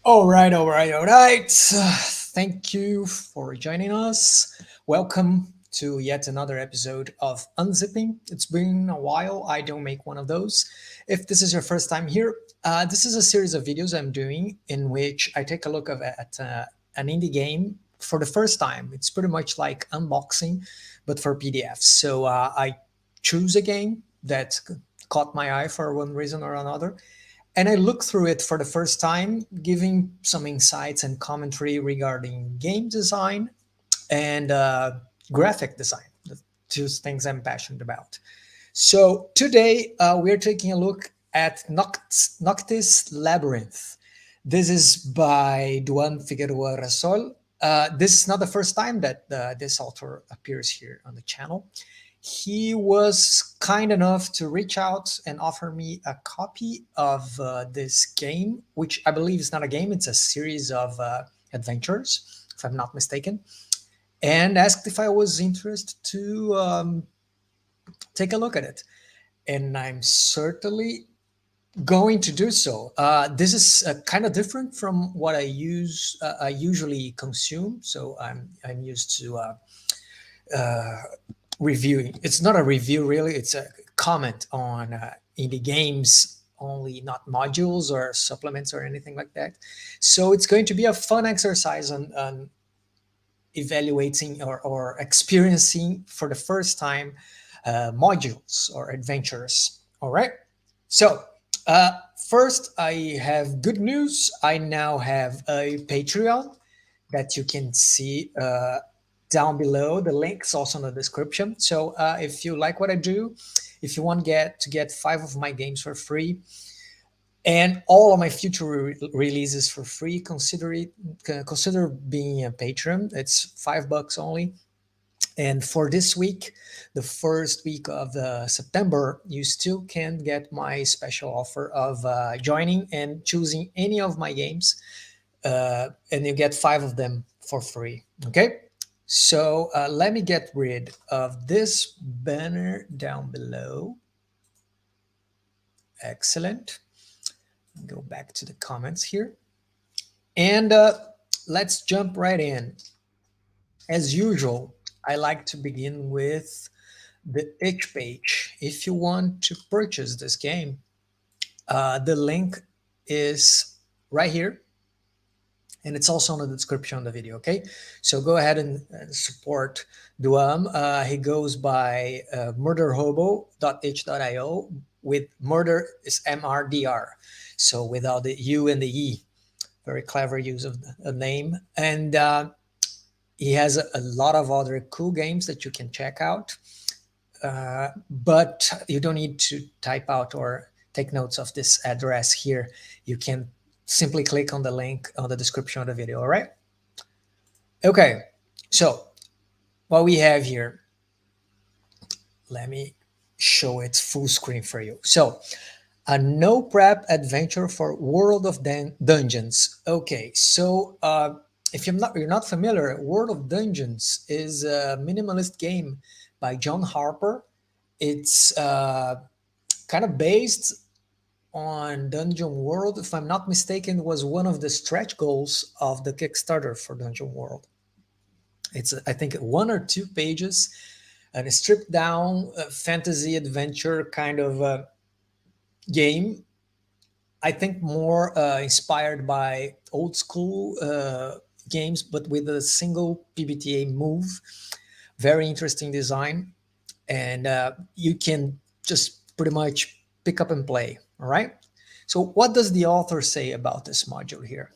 All right. Thank you for joining us. Welcome to yet another episode of Unzipping. It's been a while. I don't make one of those. If this is your first time here, this is a series of videos I'm doing in which I take a look at an indie game for the first time. It's pretty much like unboxing, but for PDFs. I choose a game that caught my eye for one reason or another, and I looked through it for the first time, giving some insights and commentary regarding game design and graphic design, the two things I'm passionate about. So today we're taking a look at Noctis Labyrinth. This is by Duamn Figueroa Rassol. This is not the first time that this author appears here on the channel. He was kind enough to reach out and offer me a copy of this game, which I believe is not a game, it's a series of adventures, if I'm not mistaken, and asked if I was interested to take a look at it. And I'm certainly going to do so. This is kind of different from what I usually consume. So I'm used to reviewing. It's not a review really. It's a comment on indie games only, not modules or supplements or anything like that. So it's going to be a fun exercise on evaluating or experiencing for the first time modules or adventures. All right. So first, I have good news. I now have a Patreon that you can see down below. The link's also in the description. So if you like what I do, if you want to get 5 of my games for free and all of my future releases for free, consider being a patron. It's $5 only. And for this week, the first week of September, you still can get my special offer of joining and choosing any of my games, and you get 5 of them for free. Okay, so let me get rid of this banner down below. Excellent. Go back to the comments here, and let's jump right in. As usual, I like to begin with the itch page. If you want to purchase this game, the link is right here, and it's also in the description of the video. Okay, so go ahead and support Duamn. He goes by murderhobo.itch.io, with murder is MRDR, so without the U and the E. Very clever use of a name. And he has a lot of other cool games that you can check out. But you don't need to type out or take notes of this address here. You can simply click on the link on the description of the video. All right. Okay. So what we have here, let me show it full screen for you. So a no prep adventure for World of Dungeons. Okay. So if you're not familiar, World of Dungeons is a minimalist game by John Harper. It's kind of based on Dungeon World. If I'm not mistaken, was one of the stretch goals of the Kickstarter for Dungeon World. It's, I think, 1 or 2 pages, and a stripped down fantasy adventure kind of game. I think more inspired by old school games, but with a single PBTA move. Very interesting design, and you can just pretty much pick up and play. All right. So what does the author say about this module here?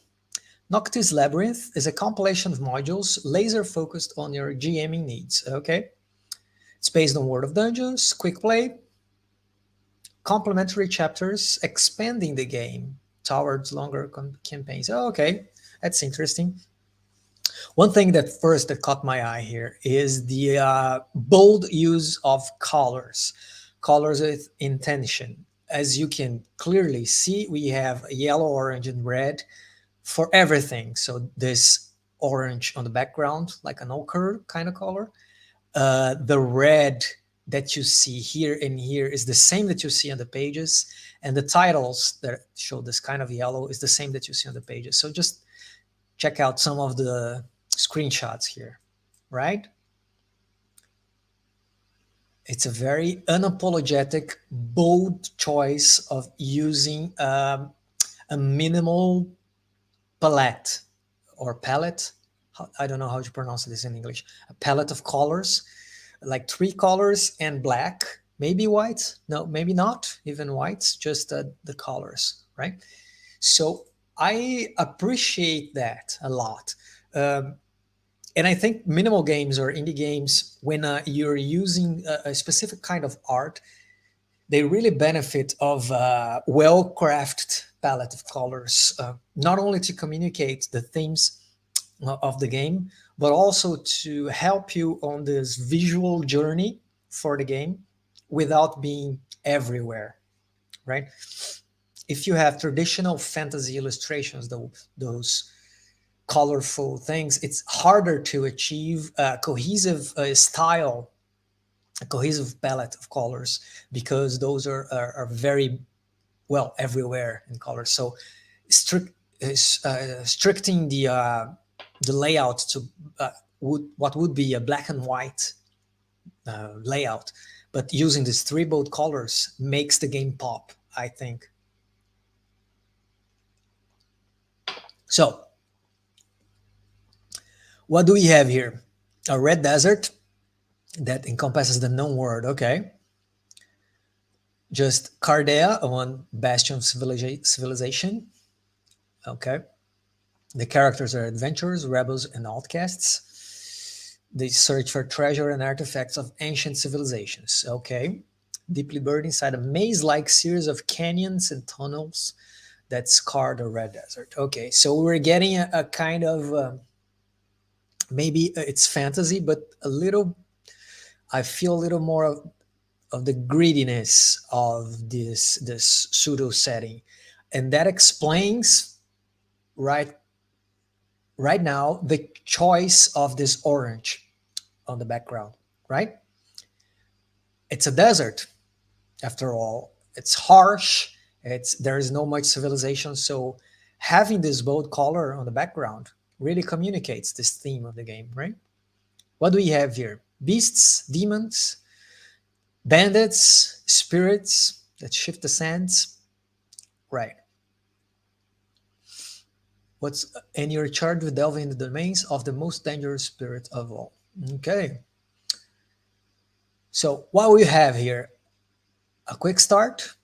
Noctis Labyrinth is a compilation of modules laser focused on your GMing needs. Okay. It's based on World of Dungeons, quick play, complementary chapters, expanding the game towards longer campaigns. Oh, okay. That's interesting. One thing that caught my eye here is the bold use of colors with intention. As you can clearly see, we have yellow, orange, and red for everything. So this orange on the background, like an ochre kind of color. The red that you see here and here is the same that you see on the pages, and the titles that show this kind of yellow is the same that you see on the pages. So just check out some of the screenshots here, right? It's a very unapologetic, bold choice of using a minimal palette or palette. I don't know how to pronounce this in English. A palette of colors, like 3 colors and black, maybe white. No, maybe not even whites, just the colors, right? So I appreciate that a lot. And I think minimal games or indie games, when you're using a specific kind of art, they really benefit of a well-crafted palette of colors, not only to communicate the themes of the game, but also to help you on this visual journey for the game without being everywhere, right? If you have traditional fantasy illustrations, those colorful things, it's harder to achieve a cohesive style, a cohesive palette of colors, because those are very well everywhere in colors. So stricting the layout to what would be a black and white layout, but using these 3 bold colors makes the game pop, I think. So what do we have here? A red desert that encompasses the known world. Okay. Just Cardea, one bastion of civilization. Okay. The characters are adventurers, rebels, and outcasts. They search for treasure and artifacts of ancient civilizations. Okay. Deeply buried inside a maze-like series of canyons and tunnels that scar the red desert. Okay. So we're getting a kind of maybe it's fantasy, but a little, I feel a little more of the greediness of this pseudo setting, and that explains right now the choice of this orange on the background, right? It's a desert, after all. It's harsh. There is no much civilization, so having this bold color on the background really communicates this theme of the game, right? What do we have here? Beasts, demons, bandits, spirits that shift the sands, right? And you're charged with delving into the domains of the most dangerous spirit of all. Okay. So what we have here, a quick start.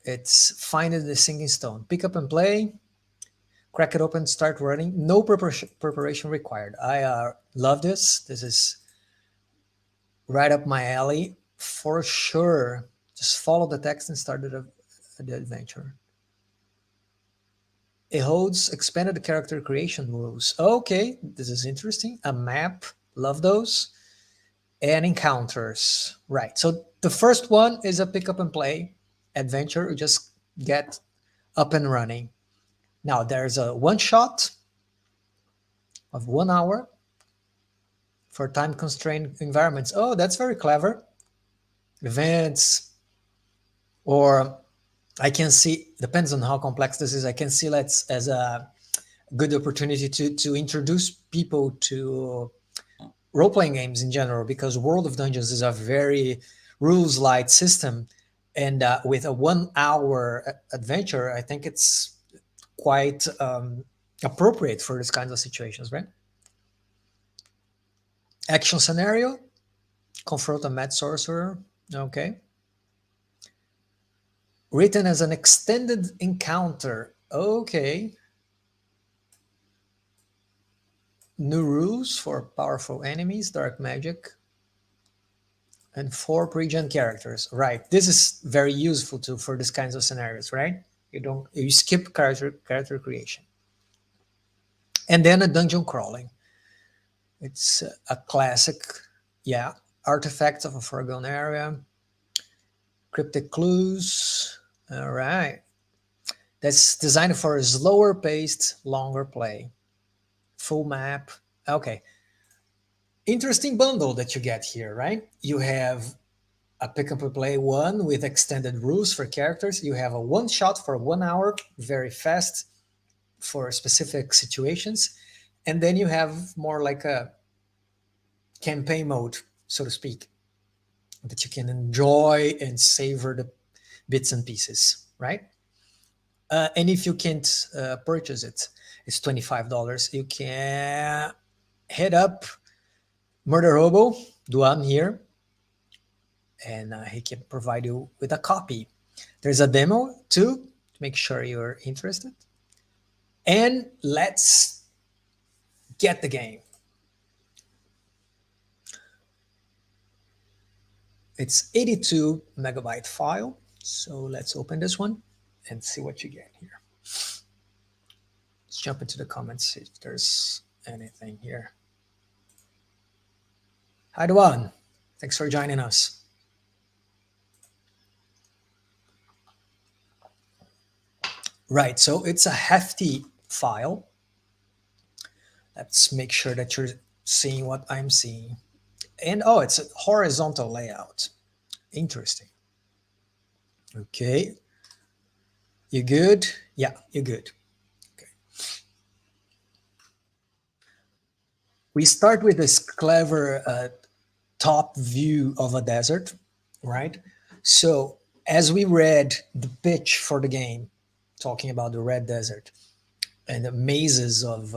It's finding the sinking stone. Pick up and play. Crack it open, start running. No preparation required. I love this. This is right up my alley for sure. Just follow the text and start the adventure. It holds expanded character creation rules. Okay, this is interesting. A map, love those. And encounters, right. So the first one is a pick up and play adventure. You just get up and running. Now there's a one shot of 1 hour for time constrained environments. Oh, that's very clever. Events, or I can see, depends on how complex this is, I can see that as a good opportunity to introduce people to role-playing games in general, because World of Dungeons is a very rules-light system, and with a 1 hour adventure, I think it's quite appropriate for these kinds of situations, right? Action scenario, confront a mad sorcerer. Okay. Written as an extended encounter. Okay. New rules for powerful enemies, dark magic, and 4 pre-gen characters. Right. This is very useful too for these kinds of scenarios, right? You skip character creation. And then a dungeon crawling. It's a classic, yeah. Artifacts of a forgotten area, cryptic clues. All right. That's designed for a slower paced, longer play. Full map. Okay. Interesting bundle that you get here, right? You have a pick up and play one with extended rules for characters. You have a one shot for 1 hour, very fast for specific situations. And then you have more like a campaign mode, so to speak, that you can enjoy and savor the bits and pieces, right? And if you can't purchase it, it's $25. You can head up Murder Hobo, Duamn here, and he can provide you with a copy. There's a demo too, to make sure you're interested. And let's get the game. It's 82 megabyte file. So let's open this one and see what you get here. Let's jump into the comments, see if there's anything here. Hi, Duan. Thanks for joining us. Right, so it's a hefty file. Let's make sure that you're seeing what I'm seeing. And oh, it's a horizontal layout. Interesting. Okay. You good? Yeah, you're good. Okay. We start with this clever top view of a desert, right? So as we read the pitch for the game, talking about the red desert and the mazes of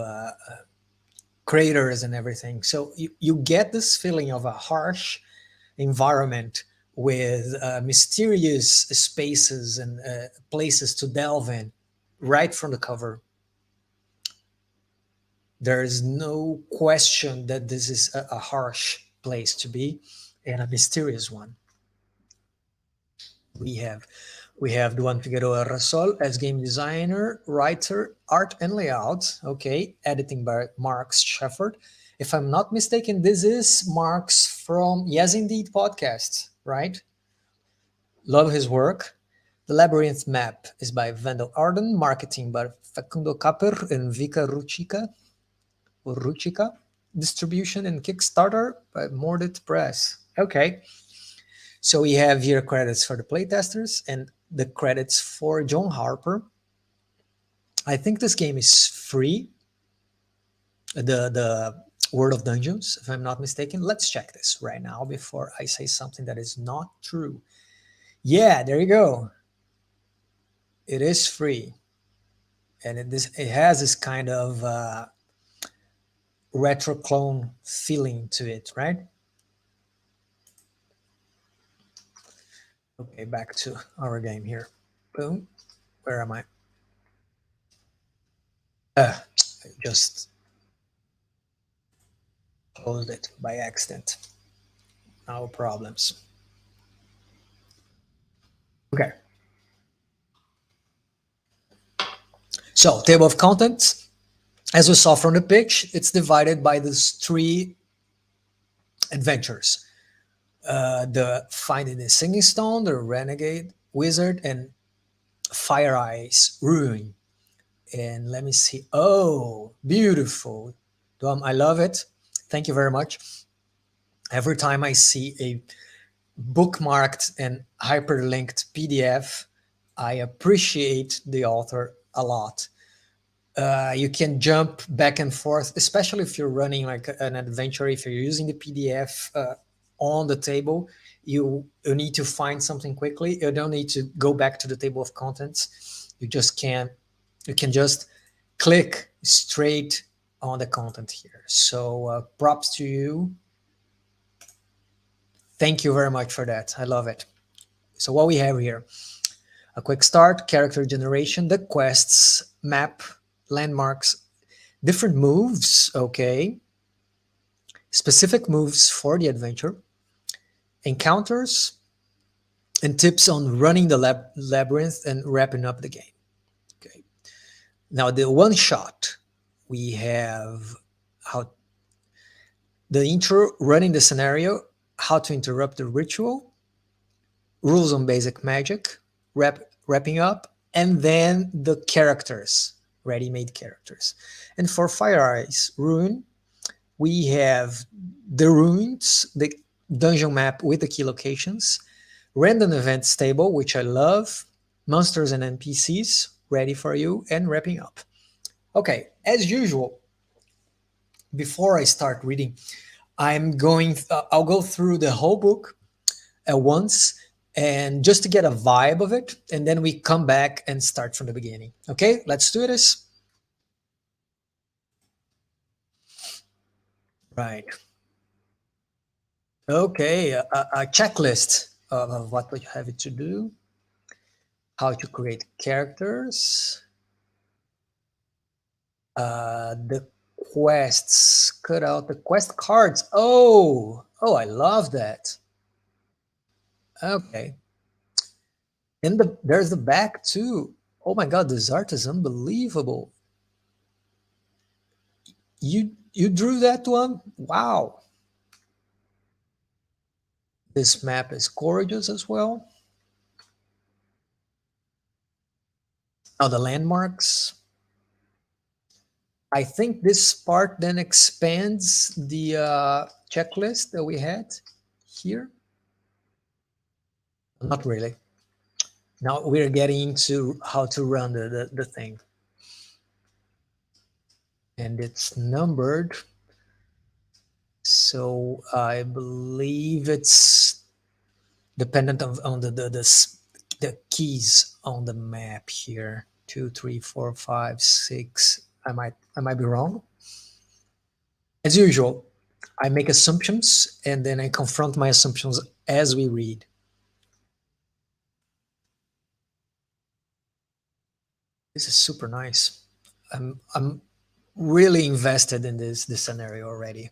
craters and everything. So you get this feeling of a harsh environment with mysterious spaces and places to delve in right from the cover. There is no question that this is a harsh place to be and a mysterious one. We have Duamn Figueroa Rassol as game designer, writer, art and layout. Okay, editing by Marks Shefford. If I'm not mistaken, this is Marks from Yes Indeed podcast, right? Love his work. The Labyrinth map is by Vandal Arden, marketing by Facundo Capper and Vika Ruchica, distribution and Kickstarter by Mordit Press. Okay. So we have here credits for the playtesters and the credits for John Harper. I think this game is free. The World of Dungeons, if I'm not mistaken. Let's check this right now before I say something that is not true. Yeah, there you go. It is free. And it has this kind of retro clone feeling to it, right? Okay, back to our game here. Boom. Where am I? I just closed it by accident. No problems. Okay. So, table of contents. As we saw from the pitch, it's divided by these three adventures. The Finding the Singing Stone, the Renegade Wizard, and Fire Eyes Ruin. And let me see. Oh, beautiful. Duamn, I love it. Thank you very much. Every time I see a bookmarked and hyperlinked PDF, I appreciate the author a lot. You can jump back and forth, especially if you're running like an adventure. If you're using the PDF on the table, you need to find something quickly. You don't need to go back to the table of contents. You can just click straight on the content here. So props to you. Thank you very much for that. I love it. So what we have here, a quick start, character generation, the quests, map, landmarks, different moves, okay, specific moves for the adventure, encounters, and tips on running the labyrinth and wrapping up the game. Okay. Now the one shot, we have how the intro, running the scenario, how to interrupt the ritual, rules on basic magic, wrapping up, and then the characters, ready-made characters. And for Fire Eyes Ruin, We have the ruins, the dungeon map with the key locations, random events table, which I love, monsters and NPCs ready for you, and wrapping up. Okay, as usual, before I start reading, I'll go through the whole book at once and just to get a vibe of it, and then we come back and start from the beginning. Okay, let's do this. Right. Okay, a checklist of what we have to do, how to create characters, the quests, cut out the quest cards. Oh, I love that. Okay, and there's the back too. Oh my God, this art is unbelievable. You drew that one? Wow. This map is gorgeous as well. Now the landmarks. I think this part then expands the checklist that we had here. Not really. Now we're getting into how to run the thing. And it's numbered. So I believe it's dependent on the keys on the map here. 2, 3, 4, 5, 6. I might be wrong. As usual, I make assumptions and then I confront my assumptions as we read. This is super nice. I'm really invested in this scenario already.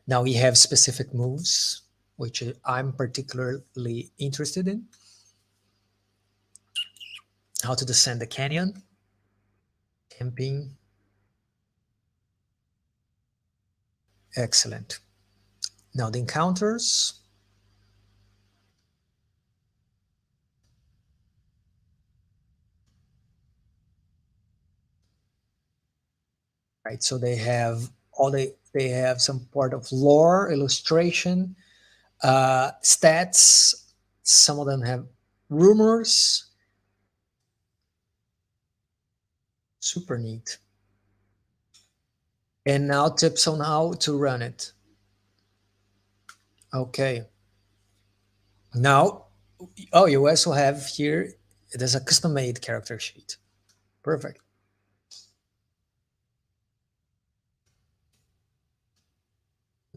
Now we have specific moves, which I'm particularly interested in. How to descend the canyon, camping. Excellent. Now the encounters. Right, so they have they have some part of lore, illustration, stats. Some of them have rumors. Super neat. And now tips on how to run it. Okay. Now, oh, you also have here, there's a custom made character sheet. Perfect.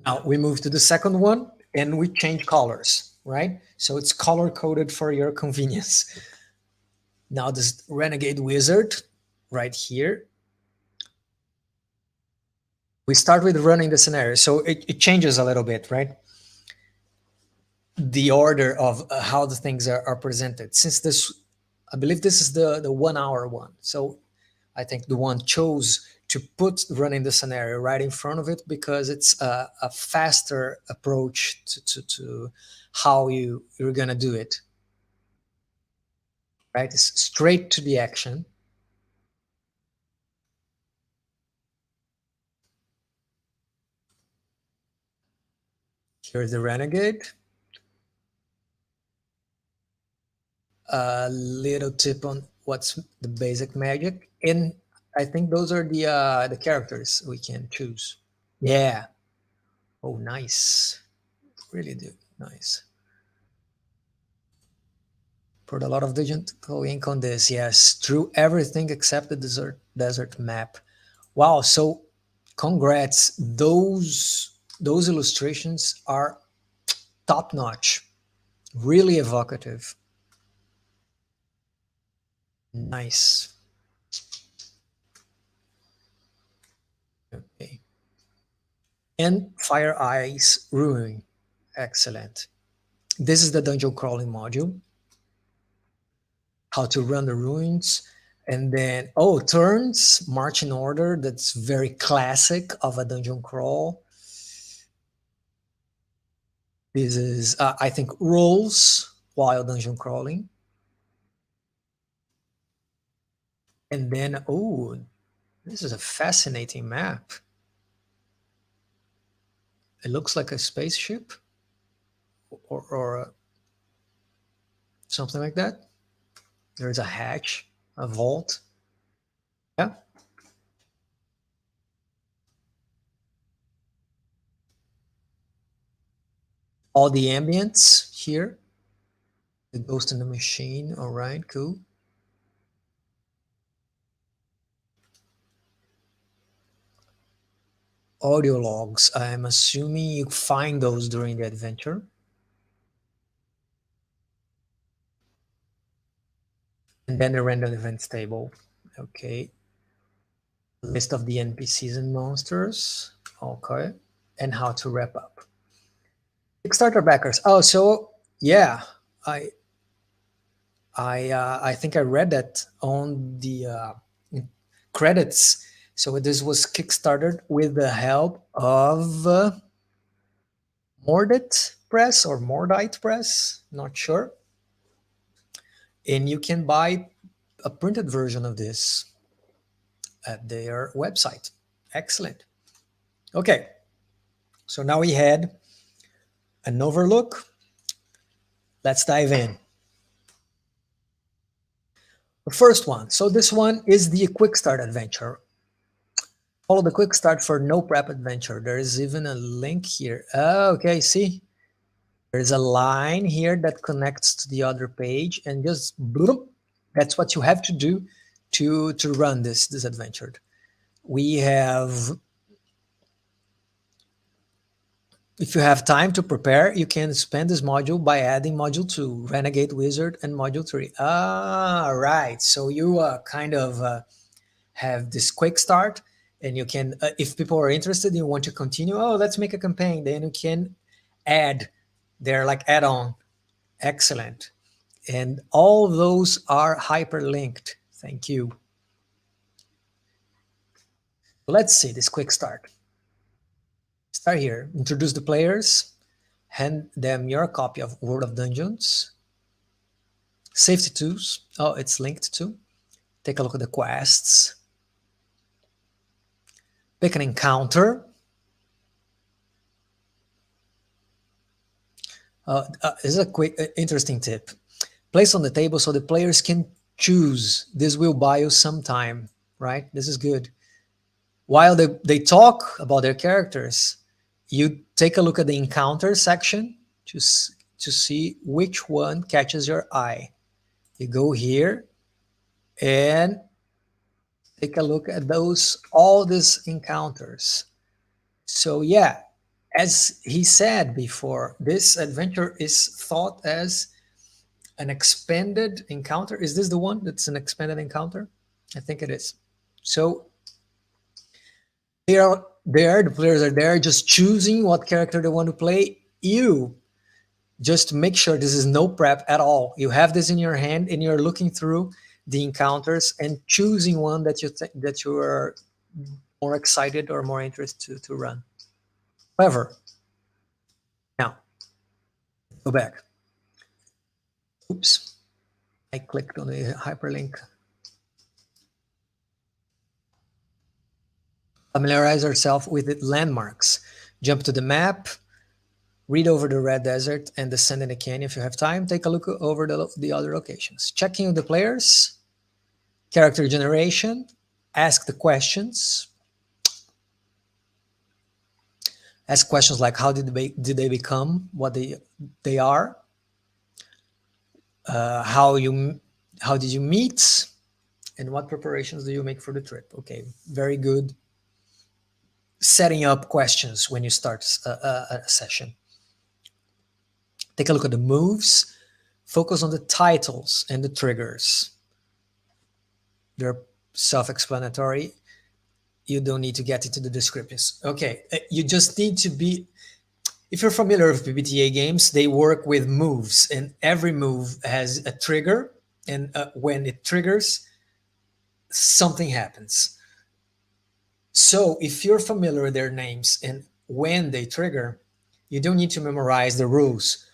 Now we move to the second one and we change colors, right? So it's color coded for your convenience. Now this renegade wizard right here. We start with running the scenario. So it changes a little bit, right? The order of how the things are presented. Since this, I believe this is the 1 hour one. So I think the one chose to put running the scenario right in front of it because it's a faster approach to how you're going to do it. Right? It's straight to the action. Here's the renegade. A little tip on what's the basic magic. And I think those are the characters we can choose. Yeah. Oh, nice. Really do. Nice. Put a lot of digital ink on this. Yes, drew everything except the desert map. Wow. So, congrats. Those illustrations are top notch. Really evocative. Nice. Okay. And Fire Eyes Ruin. Excellent. This is the dungeon crawling module. How to run the ruins. And then, oh, turns, march in order. That's very classic of a dungeon crawl. This is, I think, rolls while dungeon crawling. And then, oh, this is a fascinating map. It looks like a spaceship or something like that. There's a hatch, a vault. Yeah. All the ambience here. The ghost in the machine. All right, cool. Audio logs. I'm assuming you find those during the adventure. And then the random events table. Okay. List of the NPCs and monsters. Okay. And how to wrap up. Kickstarter backers. Oh, so yeah, I I think I read that on the credits. So this was kickstarted with the help of Mordit Press or Mordite Press, not sure. And you can buy a printed version of this at their website. Excellent. Okay, so now we had an overlook. Let's dive in. The first one. So this one is the Quick Start Adventure. Follow the Quick Start for no prep adventure. There is even a link here. Oh, okay, see? There's a line here that connects to the other page and just bloop. That's what you have to do to run this adventure. We have, if you have time to prepare, you can spend this module by adding module 2, Renegade Wizard, and module 3. Ah, right. So you kind of have this quick start, and you can, if people are interested, you want to continue, oh, let's make a campaign, then you can add, they're like add-on. Excellent. And all of those are hyperlinked. Thank you. Let's see this quick start. Start here. Introduce the players. Hand them your copy of World of Dungeons. Safety tools. Oh, it's linked to. Take a look at the quests. Pick an encounter. This is a quick, interesting tip. Place on the table so the players can choose. This will buy you some time, right? This is good. While they talk about their characters, you take a look at the encounter section to see which one catches your eye. You go here and take a look at all these encounters. So yeah, as he said before, this adventure is thought as an expanded encounter. Is this the one that's an expanded encounter? I think it is. So they are there, the players are there just choosing what character they want to play. You just make sure this is no prep at all. You have this in your hand and you're looking through the encounters and choosing one that you are more excited or more interested to run. However, now go back. Oops, I clicked on the hyperlink. Familiarize ourselves with the landmarks. Jump to the map, read over the Red Desert and descend in the canyon if you have time. Take a look over the other locations. Checking the players, character generation, ask the questions. Ask questions like how did they become what they are? How did you meet? And what preparations do you make for the trip? Okay, very good. Setting up questions when you start a session. Take a look at the moves. Focus on the titles and the triggers. They're self-explanatory. You don't need to get into the descriptions. Okay, you just need to be, if you're familiar with PBTA games, they work with moves and every move has a trigger, and when it triggers, something happens. So if you're familiar with their names and when they trigger, you don't need to memorize the rules.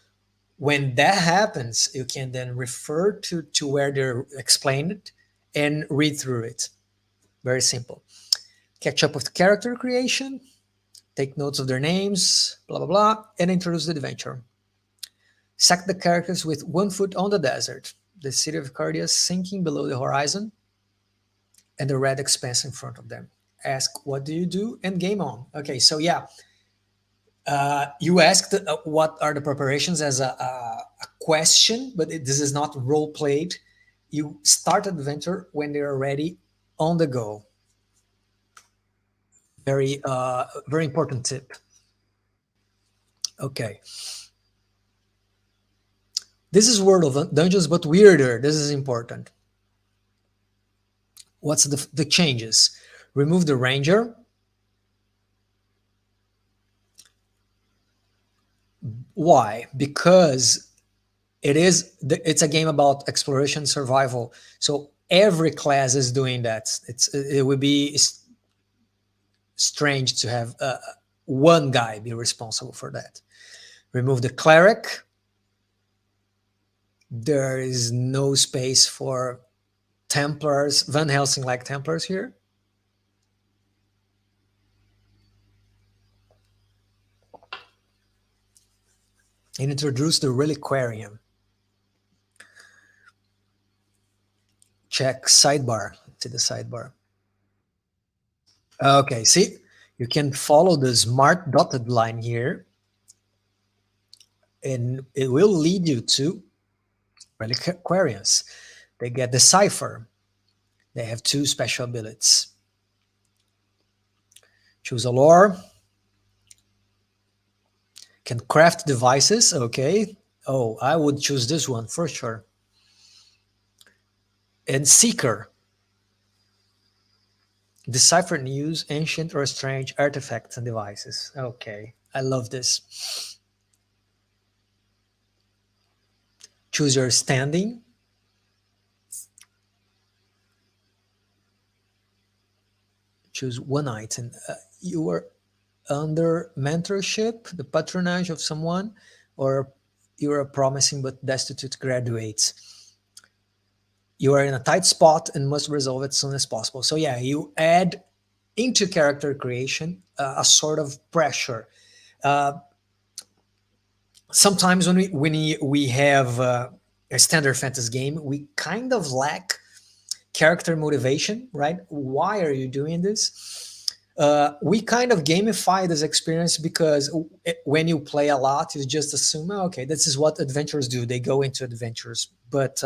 When that happens, you can then refer to where they're explained and read through it. Very simple. Catch up with character creation. take notes of their names, blah, blah, blah, and introduce the adventure. Sack the characters with 1 foot on the desert, the city of Cardia sinking below the horizon, and the red expanse in front of them. Ask, what do you do? And game on. Okay, so yeah, you asked what are the preparations as a question, but this is not role played. You start adventure when they are ready on the go. Very important tip. Okay. This is World of Dungeons, but weirder. This is important. What's the changes? Remove the ranger. Why? Because it's a game about exploration survival. So every class is doing that. It would be strange to have one guy be responsible for that. Remove the cleric. There is no space for Templars, Van Helsing like Templars here. And introduce the Reliquarian. Check sidebar. Let's see the sidebar. Okay, see, you can follow the smart dotted line here, and it will lead you to Reliquarians. They get the Cipher. They have 2 special abilities. Choose a lore. Can craft devices. Okay. Oh, I would choose this one for sure. And Seeker. Decipher and use ancient or strange artifacts and devices. Okay, I love this. Choose your standing. Choose one item. You are under mentorship, the patronage of someone, or you are a promising but destitute graduate. You are in a tight spot and must resolve it as soon as possible. So yeah, you add into character creation a sort of pressure. Sometimes when we have a standard fantasy game, we kind of lack character motivation, right? Why are you doing this? We kind of gamify this experience because when you play a lot, you just assume, "Oh, okay, this is what adventurers do. They go into adventures." But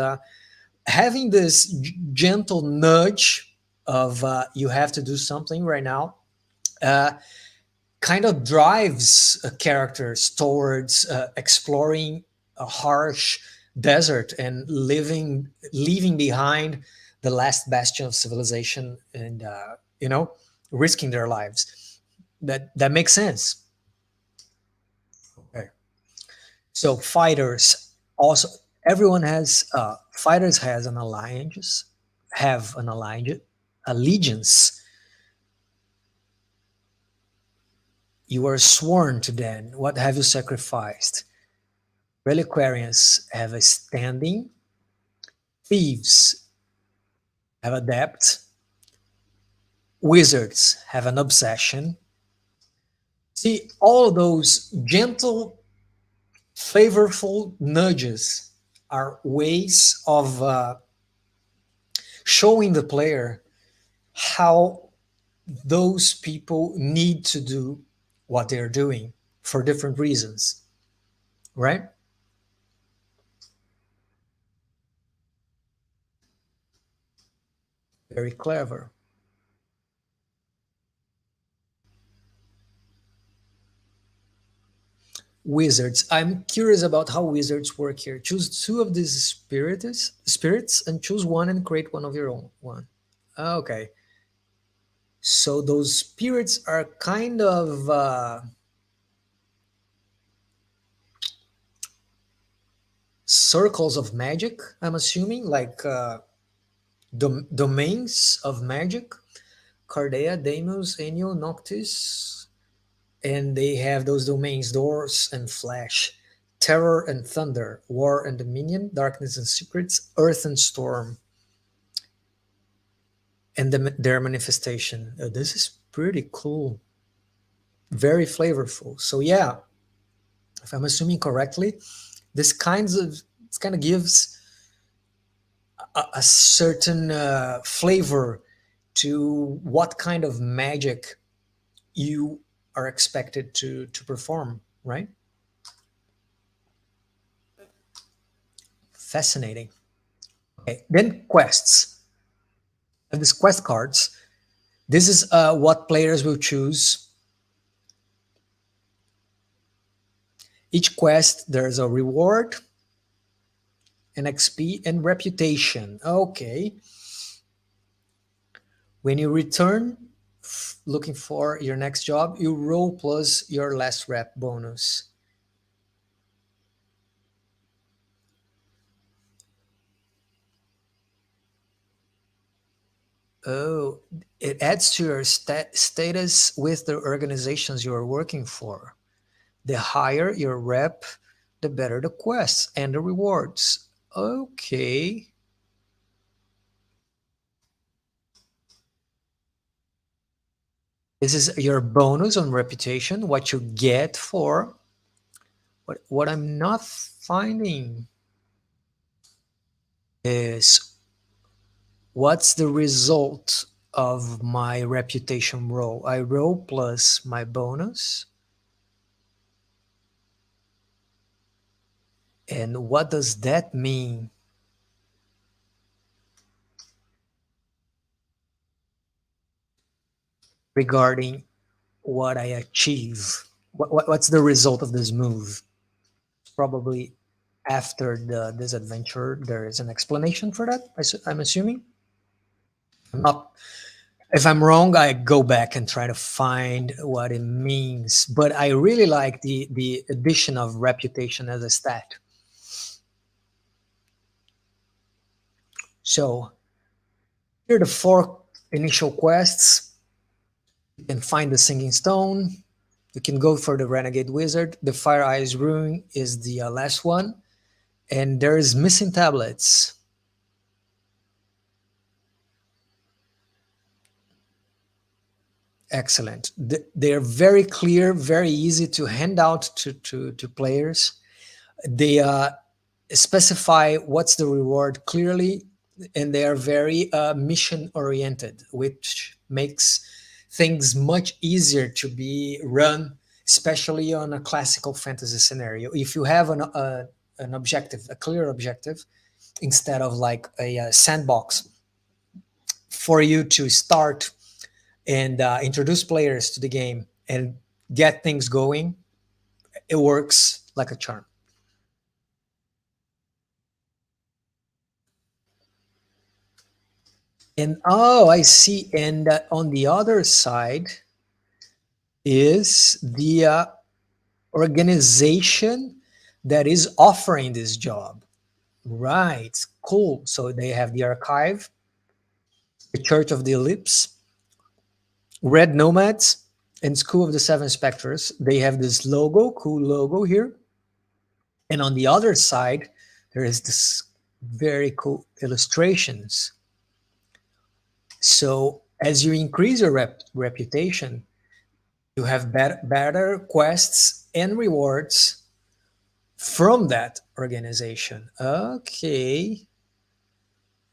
having this gentle nudge of you have to do something right now kind of drives characters towards exploring a harsh desert and leaving behind the last bastion of civilization and risking their lives. That makes sense. Okay. So fighters also, everyone has fighters has an alliance, have an allegiance. You are sworn to them. What have you sacrificed? Reliquarians have a standing. Thieves have a debt. Wizards have an obsession. See, all those gentle, flavorful nudges are ways of showing the player how those people need to do what they're doing for different reasons, right? Very clever. Wizards. I'm curious about how wizards work here. Choose 2 of these spirits and choose one and create one of your own one. Okay. So those spirits are kind of circles of magic, I'm assuming, like domains of magic. Cardea, Deimos, Enio, Noctis, and they have those domains: doors and flash, terror and thunder, war and dominion, darkness and secrets, earth and storm, and their manifestation. This is pretty cool. very flavorful. So yeah, if I'm assuming correctly, this kind of gives a certain flavor to what kind of magic you are expected to perform, right? Fascinating. Okay, then quests. And these quest cards. This is what players will choose. Each quest, there's a reward, an XP, and reputation. Okay. When you return looking for your next job, you roll plus your last rep bonus. Oh, it adds to your status with the organizations you are working for. The higher your rep, the better the quests and the rewards. Okay. This is your bonus on reputation, what you get for what I'm not finding is what's the result of my reputation roll. I roll plus my bonus. And what does that mean regarding what I achieve? What's the result of this move? Probably after this adventure, there is an explanation for that, I'm assuming. I'm not, if I'm wrong, I go back and try to find what it means. But I really like the addition of reputation as a stat. So here are the four initial quests. You can find the Singing Stone. You can go for the Renegade Wizard. The Fire Eyes Ruin is the last one. And there's Missing Tablets. Excellent. They're very clear, very easy to hand out to players. They specify what's the reward clearly, and they are very mission oriented, which makes things much easier to be run, especially on a classical fantasy scenario. If you have an objective, a clear objective, instead of like a sandbox for you to start and introduce players to the game and get things going, it works like a charm. And oh, I see. And on the other side is the organization that is offering this job. Right. Cool. So they have the archive, the Church of the Ellipse, Red Nomads, and School of the Seven Spectres. They have this logo, cool logo here. And on the other side, there is this very cool illustrations. So as you increase your reputation, you have better quests and rewards from that organization. Okay.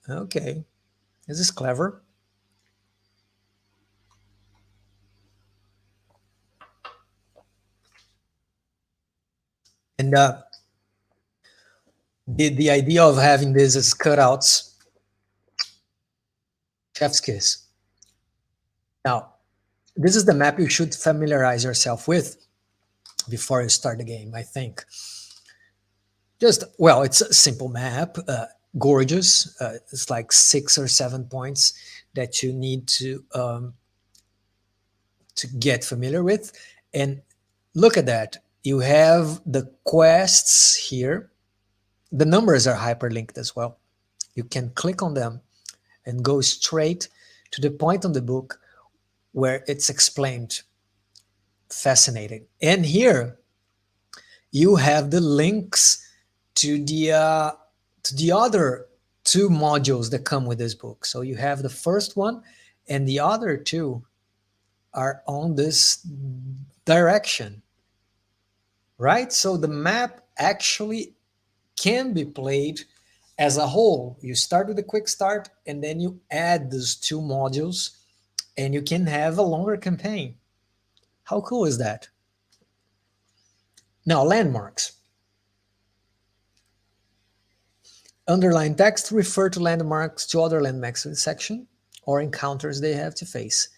Okay. This is clever. And the idea of having this as cutouts, chef's kiss. Now, this is the map you should familiarize yourself with before you start the game, I think. Just, well, it's a simple map, gorgeous. It's like 6 or 7 points that you need to get familiar with. And look at that. You have the quests here. The numbers are hyperlinked as well. You can click on them and go straight to the point on the book where it's explained. Fascinating. And here you have the links to the other two modules that come with this book. So you have the first one and the other two. are on this direction, right? So the map actually can be played as a whole. You start with a quick start and then you add those two modules and you can have a longer campaign. How cool is that? Now, landmarks. Underlined text refer to landmarks to other landmarks in the section or encounters they have to face.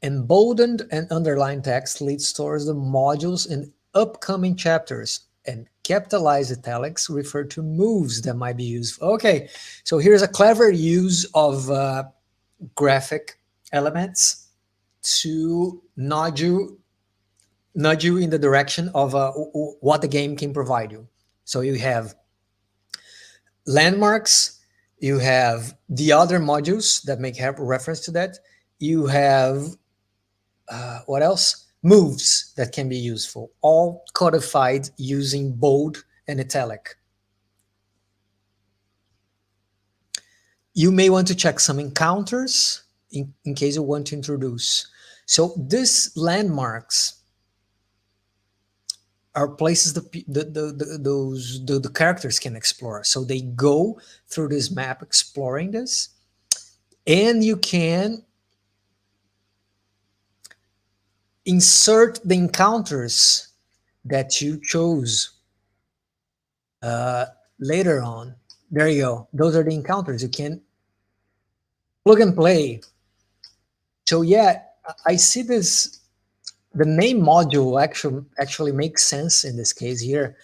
Emboldened and underlined text leads towards the modules in upcoming chapters, and capitalized italics refer to moves that might be used. Okay, so here's a clever use of graphic elements to nudge you in the direction of what the game can provide you. So you have landmarks, you have the other modules that make reference to that, you have what else? Moves that can be useful, all codified using bold and italic. You may want to check some encounters in case you want to introduce. So these landmarks are places the characters can explore. So they go through this map exploring this, and you can insert the encounters that you chose later on. There you go. Those are the encounters. You can plug and play. So yeah, I see this. The name module actually makes sense in this case here,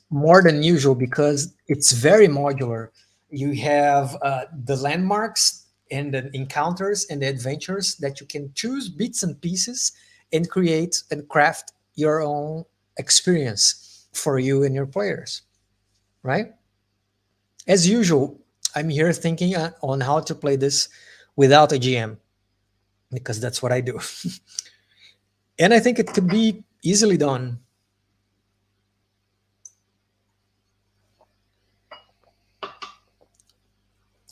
more than usual, because it's very modular. You have the landmarks and the encounters and the adventures that you can choose bits and pieces and create and craft your own experience for you and your players, right? As usual, I'm here thinking on how to play this without a GM, because that's what I do. And I think it could be easily done.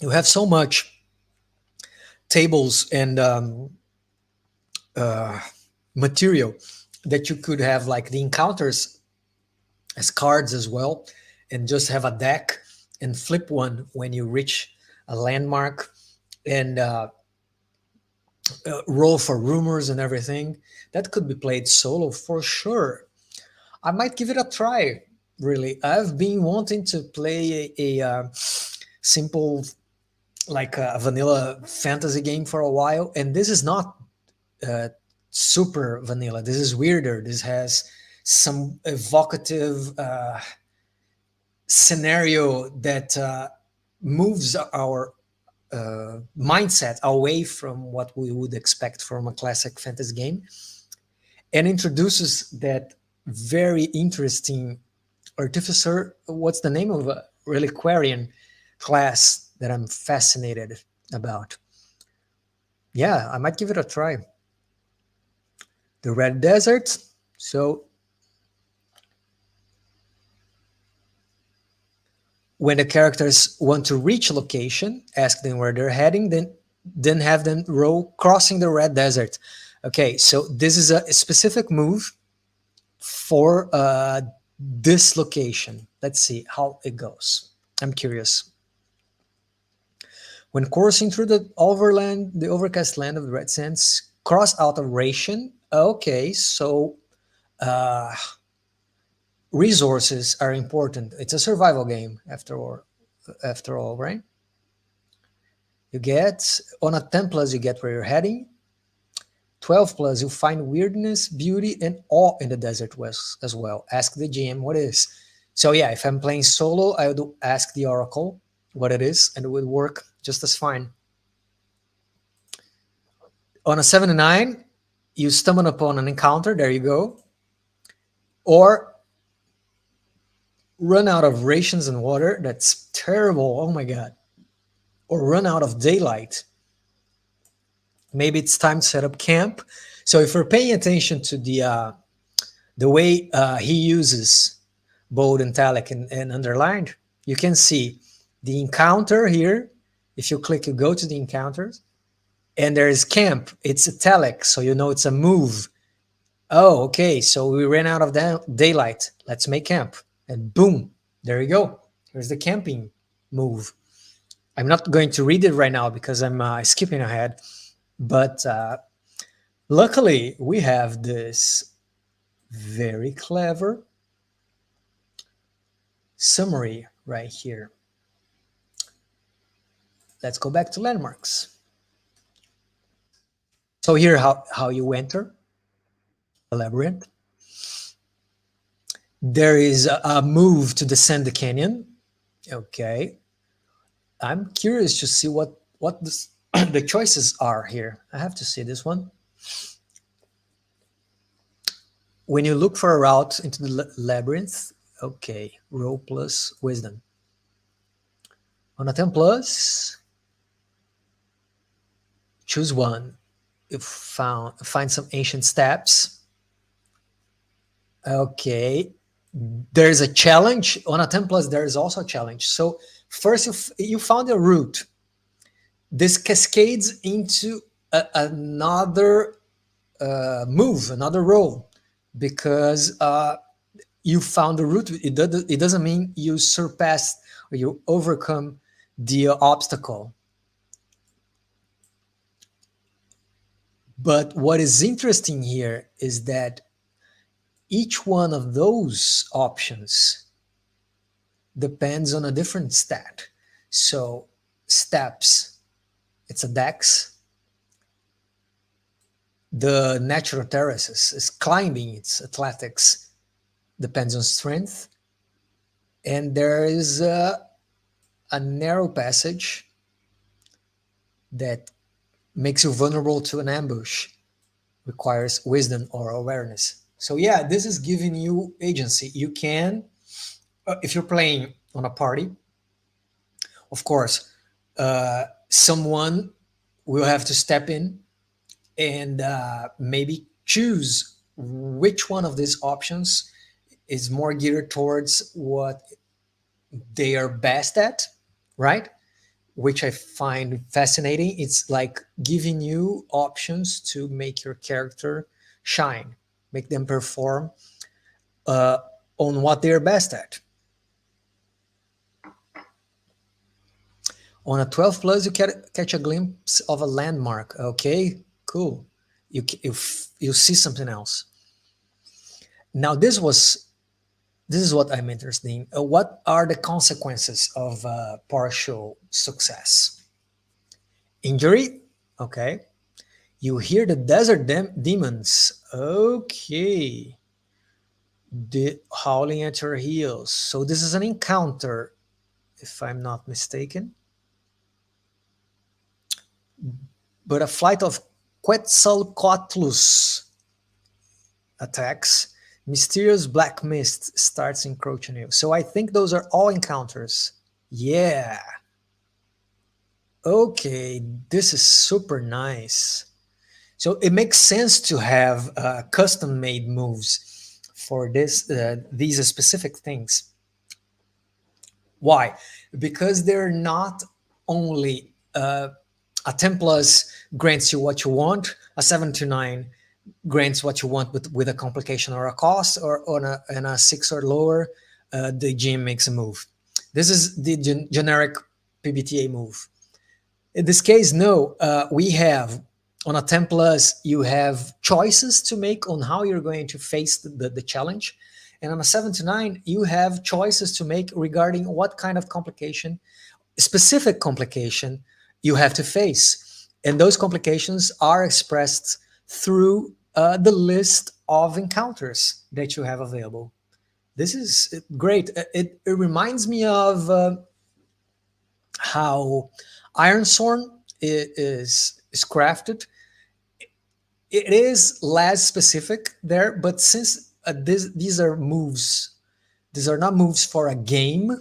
You have so much tables and material that you could have, like the encounters as cards as well, and just have a deck and flip one when you reach a landmark, and roll for rumors and everything. That could be played solo for sure. I might give it a try, really. I've been wanting to play a simple, like a vanilla fantasy game for a while, and this is not super vanilla. This is weirder. This has some evocative scenario that moves our mindset away from what we would expect from a classic fantasy game, and introduces that very interesting artificer. What's the name of a reliquarian class that I'm fascinated about? Yeah, I might give it a try. The Red Desert. So when the characters want to reach a location, ask them where they're heading, then have them roll crossing the Red Desert. Okay, so this is a specific move for this location. Let's see how it goes. I'm curious. When coursing through the overcast land of the Red Sands, cross out of ration. Okay, so resources are important. It's a survival game after all, right? You get on a 10 plus, you get where you're heading. 12 plus, you find weirdness, beauty, and awe in the desert as well. Ask the GM what it is. So yeah, if I'm playing solo, I would ask the Oracle what it is, and it would work just as fine. On a 7 and 9, you stumble upon an encounter. There you go. Or run out of rations and water. That's terrible. Oh my God. Or run out of daylight. Maybe it's time to set up camp. So if we're paying attention to the way he uses bold, italic, and underlined, you can see the encounter here. If you click, you go to the encounters. And there's camp. It's italic, so you know it's a move. Oh, okay. So we ran out of daylight. Let's make camp. And boom, there you go. Here's the camping move. I'm not going to read it right now because I'm skipping ahead. But luckily, we have this very clever summary right here. Let's go back to landmarks. So here, how you enter the labyrinth. There is a move to descend the canyon. Okay. I'm curious to see what this, the choices are here. I have to see this one. When you look for a route into the labyrinth, okay, roll plus wisdom. On a 10 plus, choose one. You find some ancient steps. Okay, there's a challenge. On a 10 plus, there is also a challenge. So first you found a route. This cascades into another move, another roll, because you found a route. It doesn't mean you surpassed or you overcome the obstacle. But what is interesting here is that each one of those options depends on a different stat. So steps, it's a dex. The natural terraces is climbing, it's athletics, depends on strength. And there is a narrow passage that makes you vulnerable to an ambush, requires wisdom or awareness. So yeah, this is giving you agency. You can, if you're playing on a party, of course, someone will have to step in and maybe choose which one of these options is more geared towards what they are best at, right? Which I find fascinating. It's like giving you options to make your character shine, make them perform on what they're best at. On a 12 plus, you catch a glimpse of a landmark. Okay, cool. You see something else. Now, this is what I'm interested in. What are the consequences of partial success? Injury. Okay. You hear the desert demons. Okay. The howling at your heels. So this is an encounter, if I'm not mistaken. But a flight of Quetzalcoatlus attacks. Mysterious black mist starts encroaching you. So I think those are all encounters. Yeah. Okay, this is super nice. So it makes sense to have custom-made moves for these specific things. Why? Because they're not only a 10 plus grants you what you want, a 7 to 9 grants what you want with a complication or a cost, or on a 6 or lower, the GM makes a move. This is the generic PBTA move. In this case, no, we have on a 10 plus, you have choices to make on how you're going to face the challenge. And on a 7 to 9, you have choices to make regarding what kind of complication, specific complication, you have to face. And those complications are expressed through the list of encounters that you have available. This is great. It reminds me of how Ironsworn is crafted. It is less specific there, but since these are moves, these are not moves for a game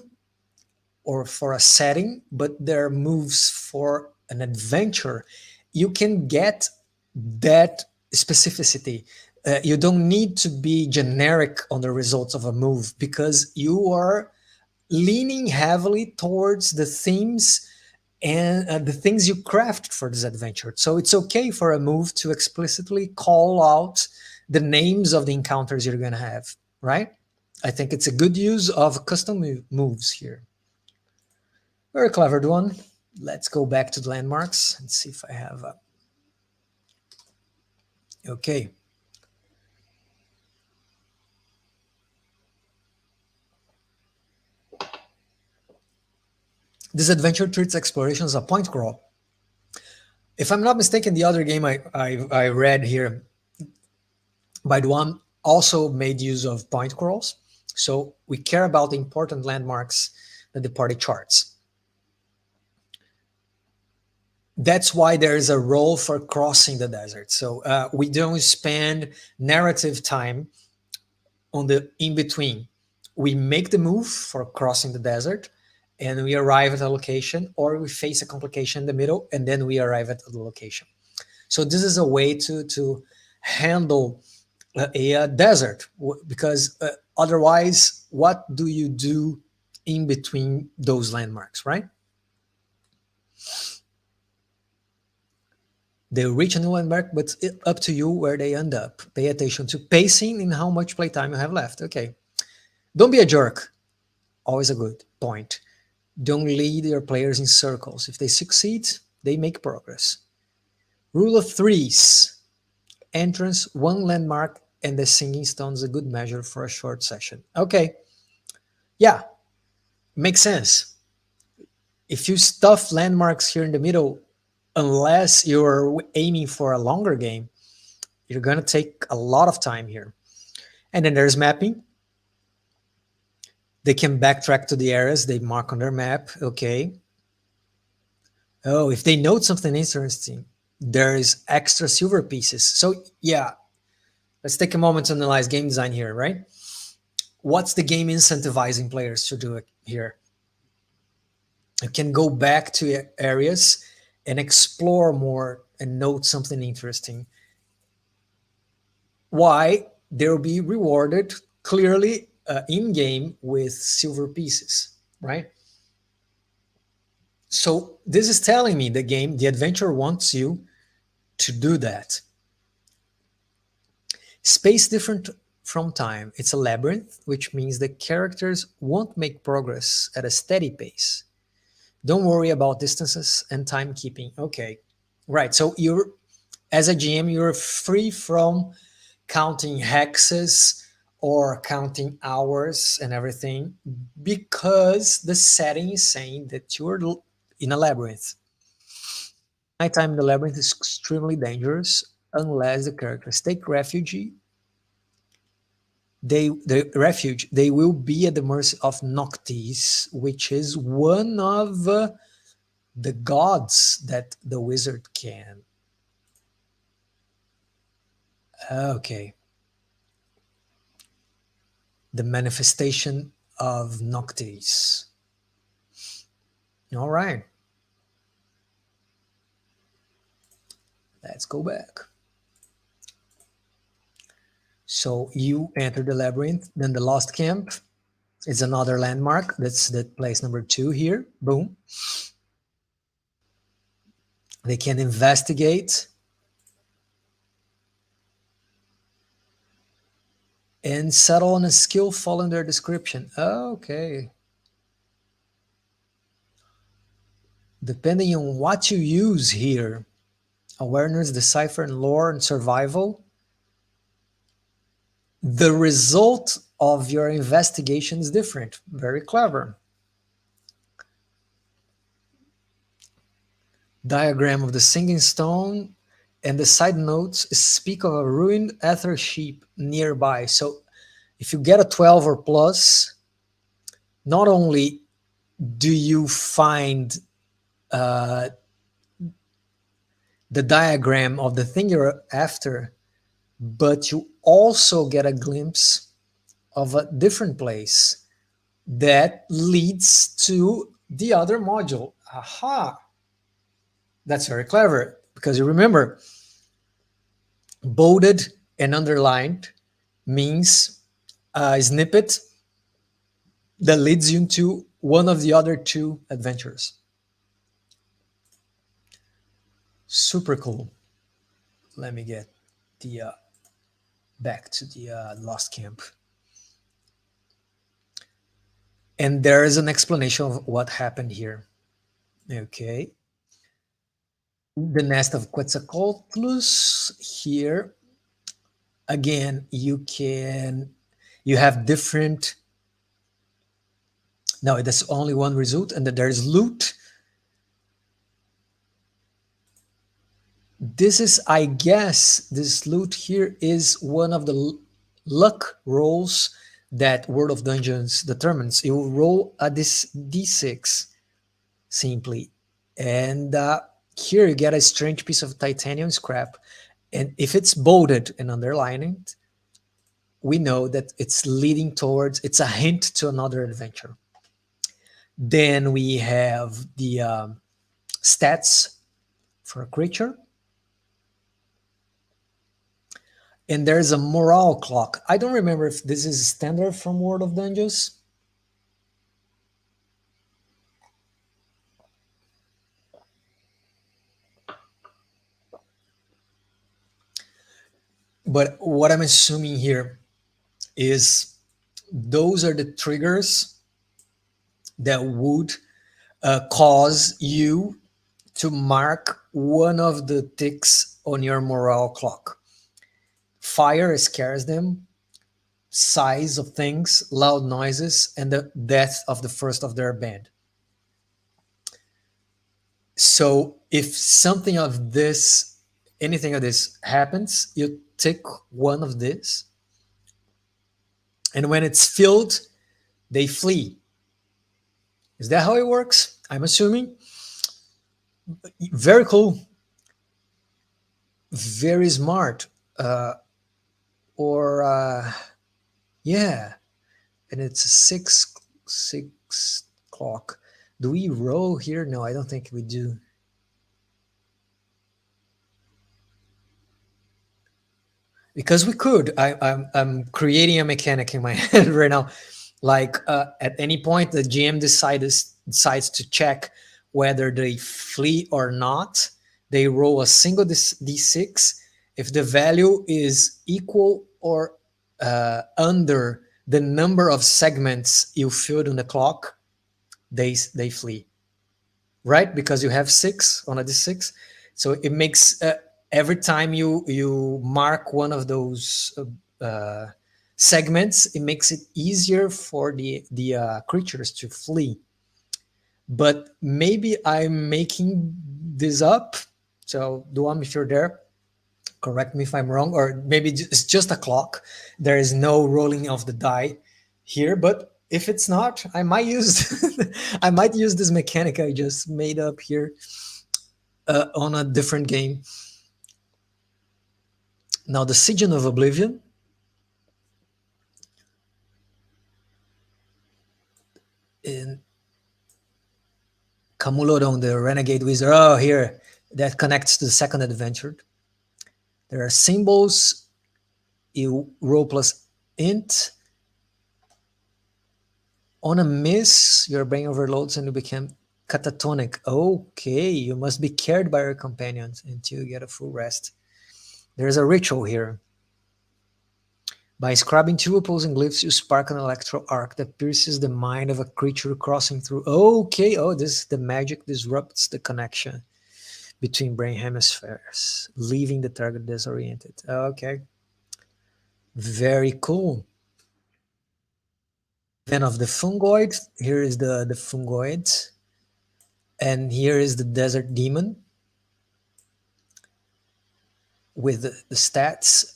or for a setting, but they're moves for an adventure. You can get that specificity. You don't need to be generic on the results of a move because you are leaning heavily towards the themes and the things you craft for this adventure. So it's okay for a move to explicitly call out the names of the encounters you're going to have, right? I think it's a good use of custom moves here. Very clever one. Let's go back to the landmarks and see if I have a... Okay. This adventure treats exploration as a point crawl. If I'm not mistaken, the other game I read here by Duamn also made use of point crawls. So we care about the important landmarks that the party charts. That's why there is a role for crossing the desert. So we don't spend narrative time on the in-between. We make the move for crossing the desert, and we arrive at a location, or we face a complication in the middle, and then we arrive at the location. So this is a way to handle a desert, because otherwise, what do you do in between those landmarks, right? They reach a new landmark, but it's up to you where they end up. Pay attention to pacing and how much playtime you have left. Okay. Don't be a jerk. Always a good point. Don't lead your players in circles. If they succeed, they make progress. Rule of threes. Entrance, one landmark, and the singing stone is a good measure for a short session. Okay. Yeah. Makes sense. If you stuff landmarks here in the middle, unless you're aiming for a longer game, you're going to take a lot of time here. And then there's mapping. They can backtrack to the areas they mark on their map. Okay. Oh, if they note something interesting, there's extra silver pieces. So yeah, let's take a moment to analyze game design here, right? What's the game incentivizing players to do it here? You can go back to areas and explore more and note something interesting. Why? They'll be rewarded clearly in-game with silver pieces, right? So this is telling me the adventure wants you to do that. Space different from time. It's a labyrinth, which means the characters won't make progress at a steady pace. Don't worry about distances and timekeeping. Okay, right. So you're, as a GM, you're free from counting hexes or counting hours and everything, because the setting is saying that you're in a labyrinth. Nighttime in the labyrinth is extremely dangerous unless the characters take refuge. They will be at the mercy of Noctis, which is one of the gods that the wizard can. Okay. The manifestation of Noctis. All right. Let's go back. So you enter the labyrinth, then the Lost Camp is another landmark. That's that place number 2 here. Boom. They can investigate and settle on a skill following their description. Okay. Depending on what you use here, awareness, decipher, and lore and survival, the result of your investigation is different. Very clever. Diagram of the singing stone, and the side notes speak of a ruined ether sheep nearby. So if you get a 12 or plus, not only do you find the diagram of the thing you're after, but you also get a glimpse of a different place that leads to the other module. Aha! That's very clever, because you remember, bolded and underlined means a snippet that leads you into one of the other 2 adventures. Super cool. Let me get the back to the lost camp. And there is an explanation of what happened here. Okay. The nest of Quetzalcoatlus here. Again, you have different. No, that's only one result, and then there's loot. This is, I guess, this loot here is one of the luck rolls that World of Dungeons determines. You roll a this d6 simply, and here you get a strange piece of titanium scrap, and if it's bolded and underlined, we know that it's leading towards, it's a hint to another adventure. Then we have the stats for a creature. And there's a morale clock. I don't remember if this is standard from World of Dungeons. But what I'm assuming here is those are the triggers that would cause you to mark one of the ticks on your morale clock. Fire scares them, size of things, loud noises, and the death of the first of their band. So if something of this, anything of this happens, you tick one of this, and when it's filled, they flee. Is that how it works? I'm assuming. Very cool. Very smart. Or yeah, and it's 6 o'clock. Do we roll here? No, I don't think we do. Because we could. I'm creating a mechanic in my head right now. Like at any point, the GM decides to check whether they flee or not. They roll a single d6. If the value is equal or under the number of segments you filled on the clock, they flee. Right? Because you have 6 on a d6. So it makes every time you mark one of those segments, it makes it easier for the creatures to flee. But maybe I'm making this up. So Duamn, if you're there, correct me if I'm wrong, or maybe it's just a clock. There is no rolling of the die here, but if it's not, I might use I might use this mechanic I just made up here on a different game. Now the Siege of Oblivion. In Camulodon, the Renegade Wizard. Oh, here, that connects to the second adventure. There are symbols. You roll plus int. On a miss, your brain overloads and you become catatonic. Okay, you must be cared by your companions until you get a full rest. There's a ritual here. By scrubbing 2 opposing glyphs, you spark an electro arc that pierces the mind of a creature crossing through. Okay, oh, this the magic disrupts the connection between brain hemispheres, leaving the target disoriented. Okay, very cool. Then of the fungoid, here is the fungoid, and here is the desert demon with the stats.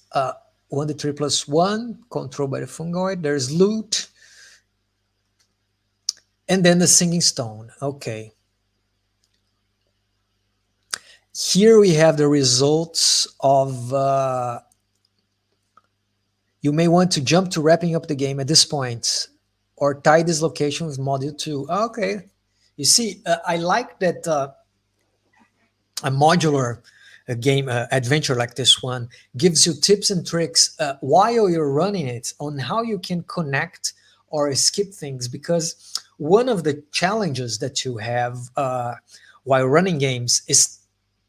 1d3 plus 1, controlled by the fungoid. There's loot. And then the singing stone. Okay. Here we have the results of... you may want to jump to wrapping up the game at this point, or tie this location with module 2. Okay. You see, I like that a modular game adventure like this one gives you tips and tricks while you're running it on how you can connect or skip things, because one of the challenges that you have while running games is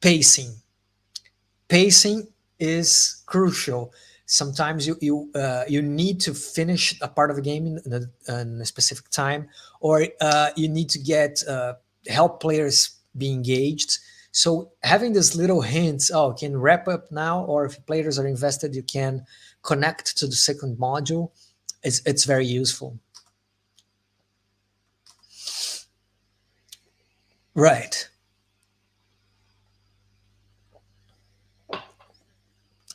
Pacing. Pacing is crucial. Sometimes you need to finish a part of a game in a specific time, or you need to get help players be engaged. So having this little hints, oh, can wrap up now, or if players are invested, you can connect to the second module. It's very useful. Right.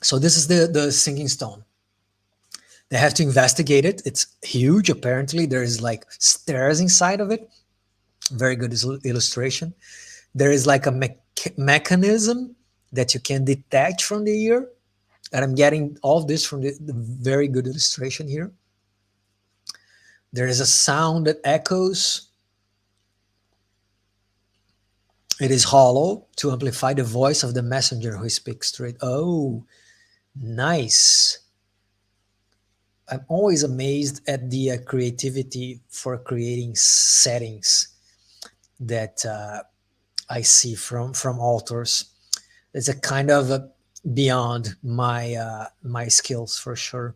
So this is the sinking stone. They have to investigate it. It's huge. Apparently, there is like stairs inside of it. Very good illustration. There is like a mechanism that you can detach from the ear. And I'm getting all of this from the very good illustration here. There is a sound that echoes. It is hollow to amplify the voice of the messenger who speaks straight. Oh, nice. I'm always amazed at the creativity for creating settings that I see from authors. It's a kind of beyond my skills for sure.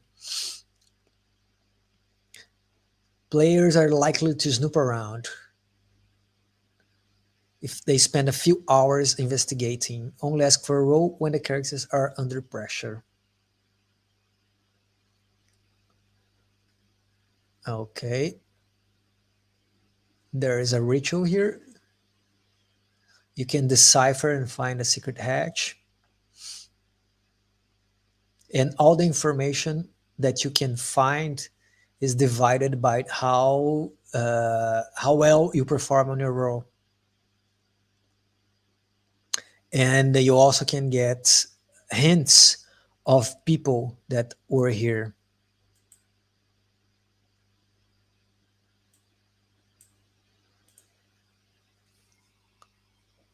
Players are likely to snoop around if they spend a few hours investigating. Only ask for a roll when the characters are under pressure. Okay. There is a ritual here. You can decipher and find a secret hatch. And all the information that you can find is divided by how well you perform on your role. And you also can get hints of people that were here.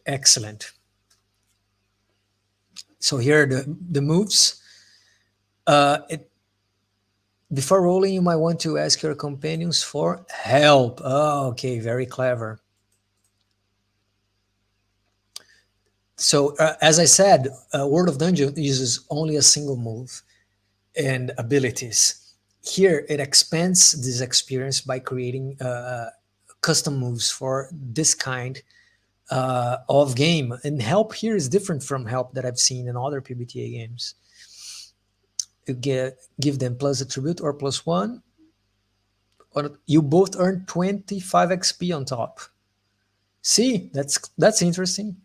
Excellent. So here are the moves. Before rolling, you might want to ask your companions for help. Oh, okay, very clever. So as I said, World of Dungeon uses only a single move and abilities. Here, it expands this experience by creating custom moves for this kind of game. And help here is different from help that I've seen in other PBTA games. You give them plus attribute or plus one. Or you both earn 25 XP on top. See, that's interesting.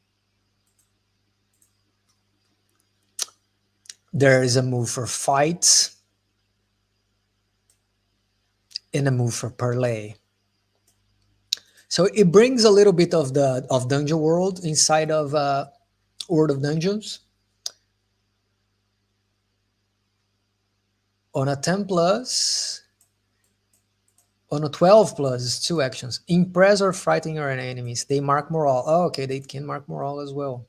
There is a move for fight and a move for parlay. So it brings a little bit of the Dungeon World inside of World of Dungeons. On a 10 plus, on a 12 plus, it's two actions. Impress or frighten your enemies. They mark morale. Oh, okay, they can mark morale as well.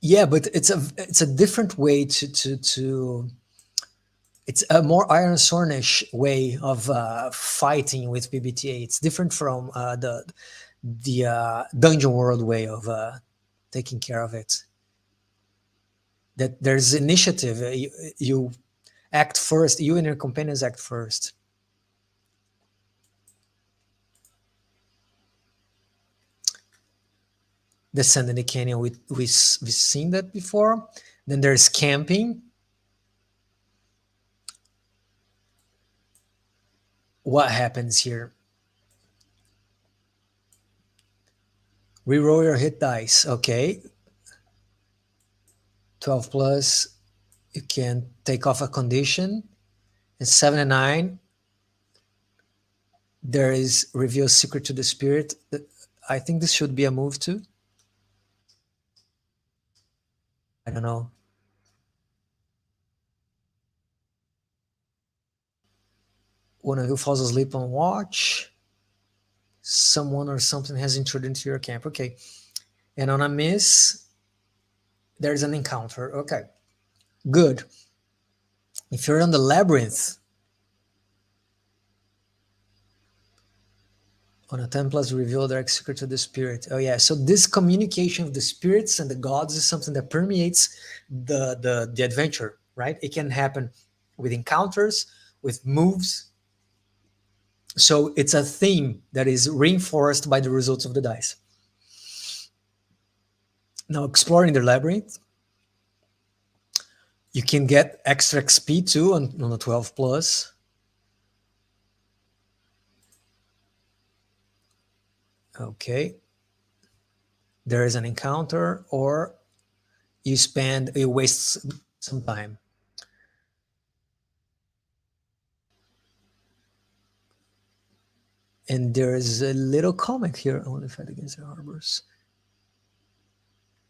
Yeah, but it's a different way to it's a more Iron Swornish way of fighting with PBTA. It's different from the Dungeon World way of taking care of it. That there's initiative. You act first. You and your companions act first. Descend in the canyon. We've seen that before. Then there's camping. What happens here? Reroll your hit dice. Okay. 12 plus. You can take off a condition. And 7 and 9. There is reveal secret to the spirit. I think this should be a move too. I don't know. One of you falls asleep on watch. Someone or something has intruded into your camp. Okay. And on a miss, There's an encounter. Okay, good. If you're on the labyrinth, on a Templars reveal their secret to the spirit. Oh yeah, so this communication of the spirits and the gods is something that permeates the adventure, right? It can happen with encounters, with moves. So it's a theme that is reinforced by the results of the dice. Now exploring the labyrinth, you can get extra XP too on a 12 plus. Okay. There is an encounter, or you waste some time. And there's a little comic here, only fight against the harbors.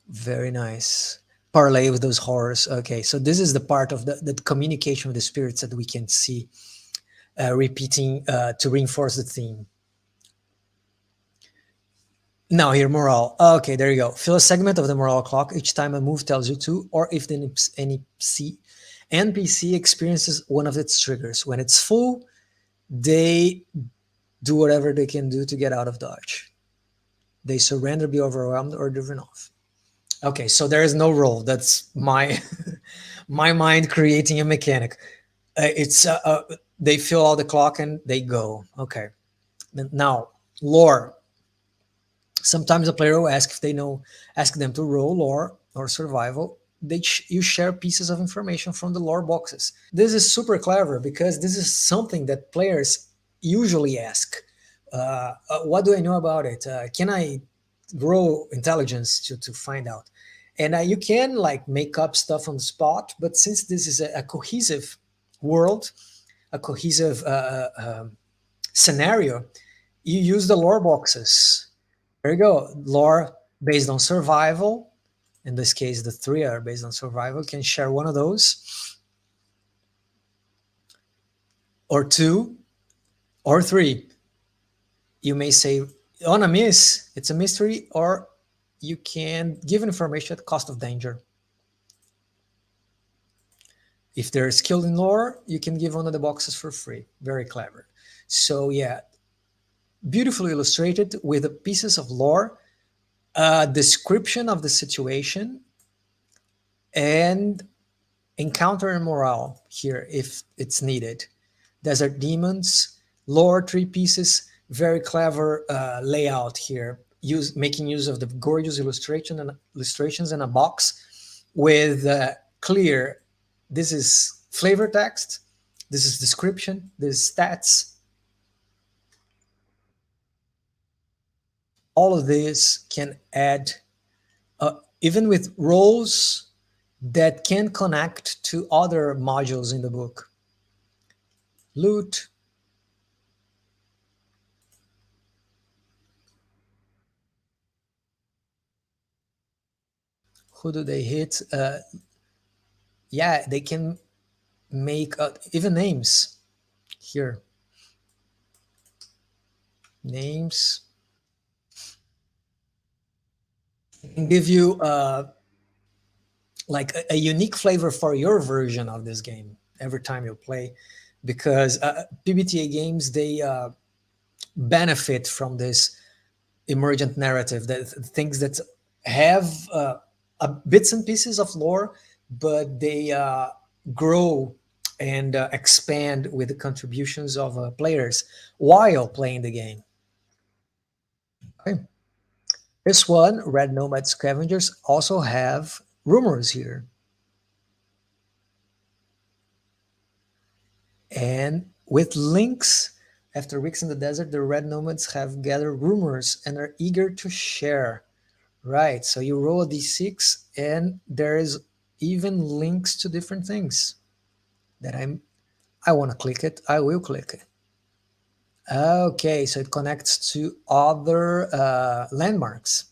Very nice. Parlay with those horrors. Okay, so this is the part of the communication with the spirits that we can see repeating to reinforce the theme. Now here, morale. Okay, there you go. Fill a segment of the morale clock each time a move tells you to, or if the NPC experiences one of its triggers. When it's full, they do whatever they can do to get out of dodge. They surrender, be overwhelmed, or driven off. Okay, so there is no roll. That's my my mind creating a mechanic. It's they fill all the clock and they go. Okay, now lore. Sometimes a player will ask if they know, ask them to roll lore or survival. You share pieces of information from the lore boxes. This is super clever because this is something that players usually ask. What do I know about it? Can I grow intelligence to find out? And you can like make up stuff on the spot, but since this is a cohesive world, a cohesive scenario, you use the lore boxes. There you go. Lore based on survival. In this case, the three are based on survival. You can share one of those, or two, or three. You may say, on a miss, it's a mystery, or you can give information at cost of danger. If they're skilled in lore, you can give one of the boxes for free. Very clever. So yeah, beautifully illustrated with the pieces of lore, a description of the situation, and encounter and morale here if it's needed. Desert demons, lore, three pieces, very clever layout here. Making use of the gorgeous illustrations in a box with clear. This is flavor text. This is description. This is stats. All of this can add, even with roles that can connect to other modules in the book. Loot. Who do they hit? Yeah, they can make even names here. Names can give you like a unique flavor for your version of this game every time you play, because PBTA games, they benefit from this emergent narrative, that things that have bits and pieces of lore, but they grow and expand with the contributions of players while playing the game. Okay. This one, Red Nomad Scavengers, also have rumors here. And with links, after weeks in the desert, the Red Nomads have gathered rumors and are eager to share. Right, so you roll a d6 and there is even links to different things that I want to click it. I will click it. Okay, so it connects to other landmarks.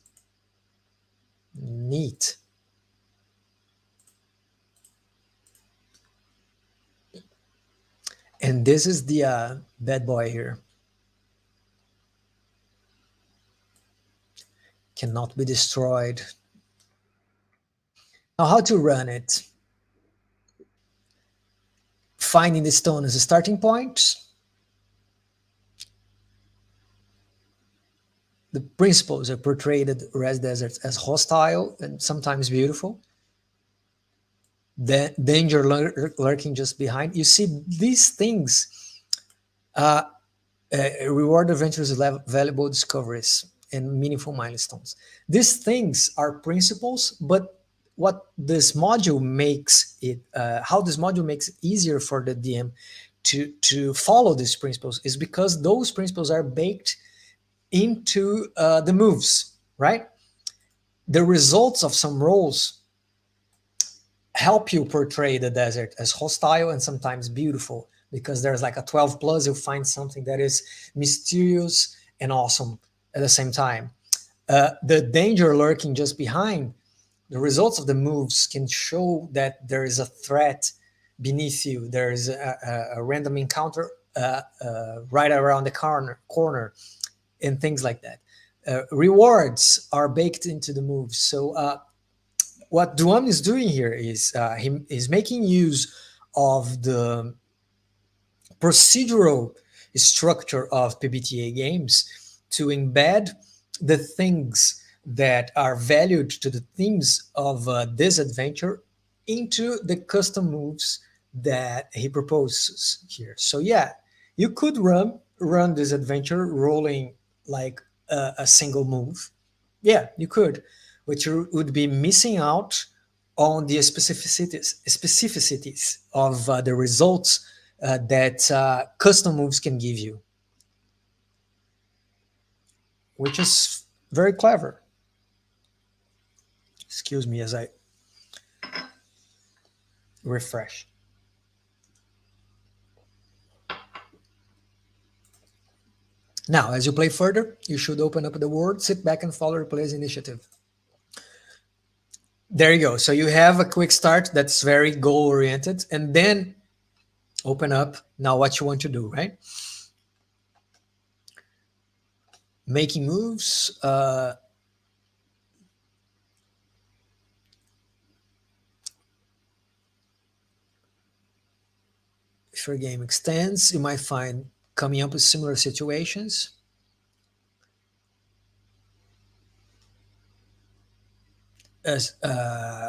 Neat. And this is the bad boy here. Cannot be destroyed. Now, how to run it? Finding the stone as a starting point. The principles are portrayed at Res Deserts as hostile and sometimes beautiful. The danger lurking just behind. You see, these things uh, reward adventurers with valuable discoveries and meaningful milestones. These things are principles, but what this module makes it, how this module makes it easier for the DM to follow these principles is because those principles are baked into the moves, right? The results of some roles help you portray the desert as hostile and sometimes beautiful because there's like a 12 plus, you'll find something that is mysterious and awesome at the same time. The danger lurking just behind, the results of the moves can show that there is a threat beneath you. There is a random encounter right around the corner and things like that. Rewards are baked into the moves. So what Duamn is doing here is he is making use of the procedural structure of PBTA games to embed the things that are valued to the themes of this adventure into the custom moves that he proposes here. So yeah, you could run this adventure rolling like a single move. Yeah, you could, but you would be missing out on the specificities of the results that custom moves can give you, which is very clever. Excuse me as I refresh. Now, as you play further, you should open up the word, sit back and follow your player's initiative. There you go. So you have a quick start that's very goal oriented, and then open up now what you want to do, right? Making moves. If your game extends, you might find coming up with similar situations. As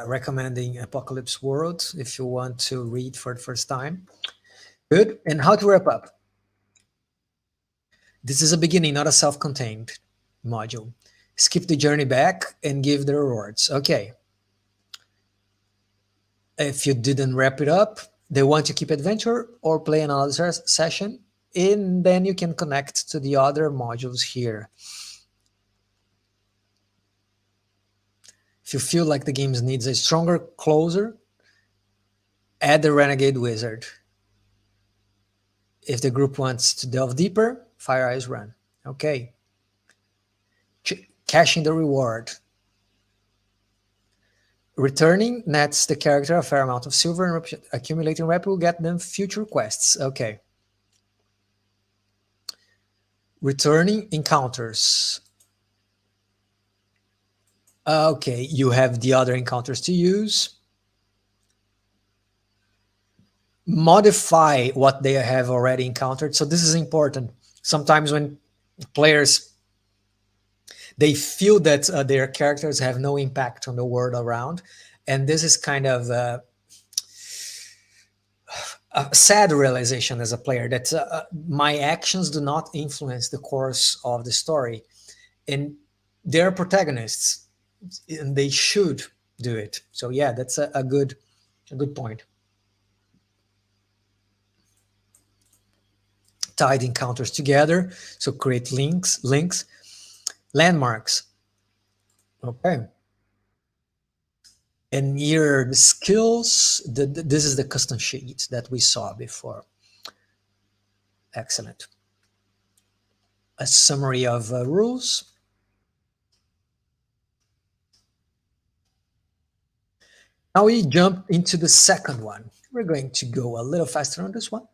recommending Apocalypse World if you want to read for the first time. Good. And how to wrap up? This is a beginning, not a self-contained module. Skip the journey back and give the rewards. Okay. If you didn't wrap it up, they want to keep adventure or play another session, and then you can connect to the other modules here. If you feel like the game needs a stronger closer, add the Renegade Wizard. If the group wants to delve deeper, Fire Eyes Run. Okay. Cashing the reward. Returning nets the character a fair amount of silver, and accumulating rep will get them future quests. Okay. Returning encounters. Okay, you have the other encounters to use. Modify what they have already encountered. So this is important. Sometimes when players, they feel that their characters have no impact on the world around. And this is kind of a sad realization as a player that my actions do not influence the course of the story. And they're protagonists and they should do it. So yeah, that's a good point. Tied encounters together, so create links, landmarks. Okay. And here the skills, this is the custom sheet that we saw before. Excellent. A summary of rules. Now we jump into the second one. We're going to go a little faster on this one.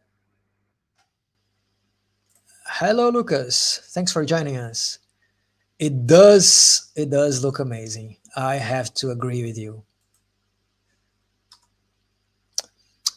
Hello, Lucas. Thanks for joining us. It does look amazing. I have to agree with you.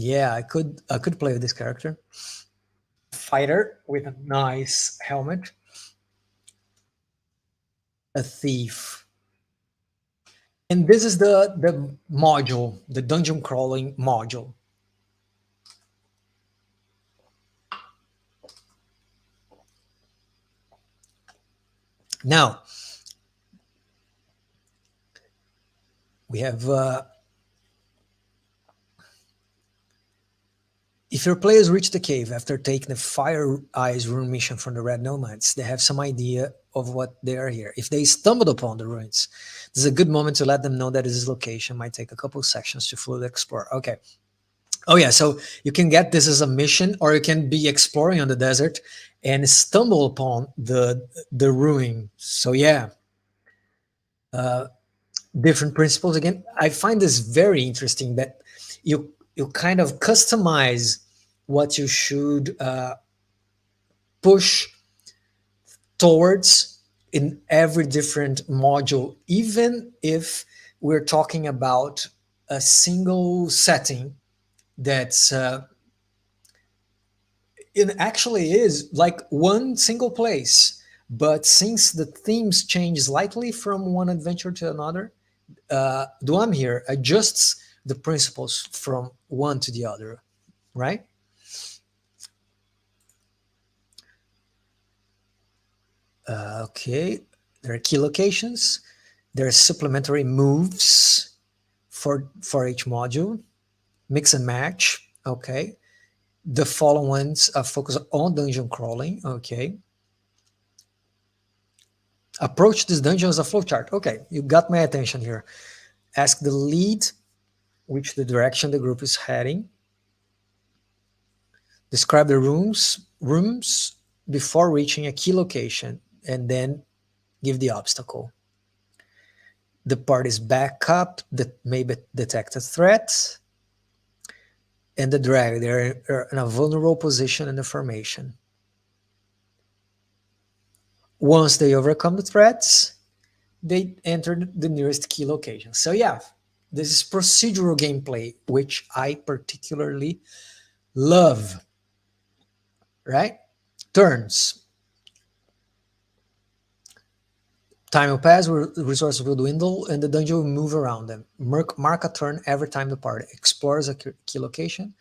Yeah, I could play with this character. Fighter with a nice helmet. A thief. And this is the module, the dungeon crawling module. Now we have if your players reach the cave after taking the Fire Eyes rune mission from the Red Nomads, they have some idea of what they are here. If they stumbled upon the ruins, this is a good moment to let them know that this location might take a couple sections to fully explore. Okay. Oh yeah, so you can get this as a mission, or you can be exploring on the desert and stumble upon the ruin. So yeah, uh, different principles. Again, I find this very interesting that you kind of customize what you should push towards in every different module, even if we're talking about a single setting that's it actually is like one single place. But since the themes change slightly from one adventure to another, Duamn here adjusts the principles from one to the other, right? Okay, there are key locations. There are supplementary moves for each module. Mix and match. Okay, the following ones are focused on dungeon crawling. Okay, approach this dungeon as a flowchart. Okay, you got my attention here. Ask the lead which the direction the group is heading. Describe the rooms before reaching a key location, and then give the obstacle. The party's backup that may detect a threat, and the drag. They're in a vulnerable position in the formation. Once they overcome the threats, they enter the nearest key location. So yeah, this is procedural gameplay, which I particularly love. Right? Turns. Time will pass, resources will dwindle, and the dungeon will move around them. Mark a turn every time the party explores a key location,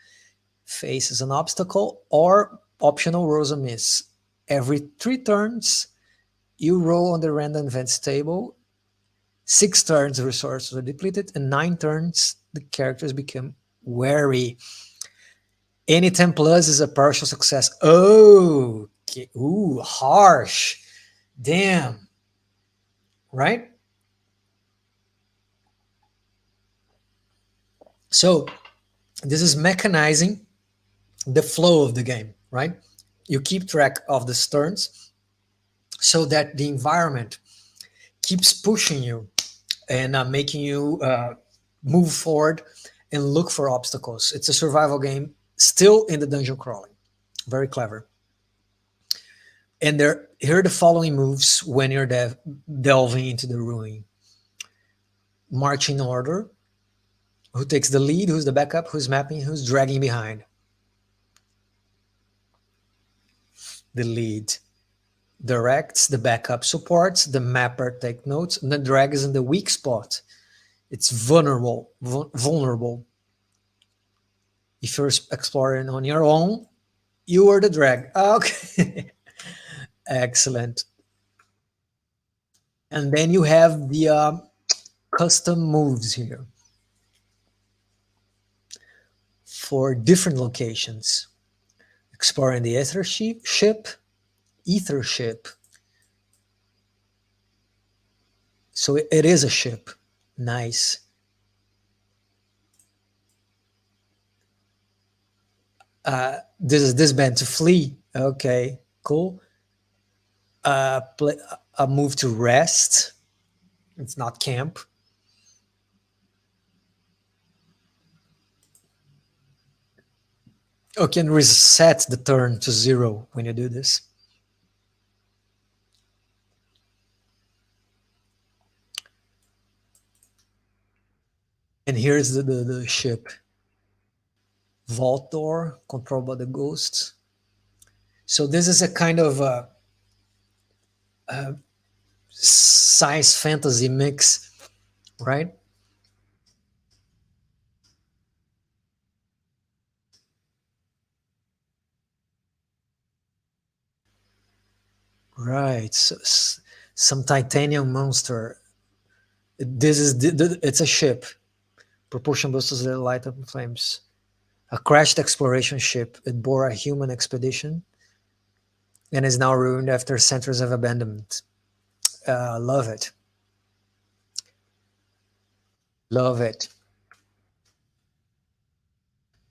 faces an obstacle, or optional rolls a miss. Every 3 turns, you roll on the random events table. 6 turns, the resources are depleted, and 9 turns, the characters become wary. Any 10 plus is a partial success. Oh, okay. Ooh, harsh. Damn. Right? So this is mechanizing the flow of the game, right? You keep track of the turns so that the environment keeps pushing you and making you move forward and look for obstacles. It's a survival game, still in the dungeon crawling. Very clever. And here are the following moves when you're delving into the ruin. Marching order. Who takes the lead? Who's the backup? Who's mapping? Who's dragging behind? The lead directs, the backup supports, the mapper takes notes, and the drag is in the weak spot. It's vulnerable. If you're exploring on your own, you are the drag. Okay, excellent. And then you have the custom moves here for different locations. Exploring the ether ship. So it is a ship. Nice. This is this band to flee. Okay, cool. A move to rest. It's not camp. You can reset the turn to 0 when you do this. And here's the ship. vault door controlled by the ghosts. So this is a kind of science fantasy mix, right? Right. So, some titanium monster. This is it's a ship. Propulsion boosters that light up in flames. A crashed exploration ship. It bore a human expedition and is now ruined after centuries of abandonment. Love it. Love it.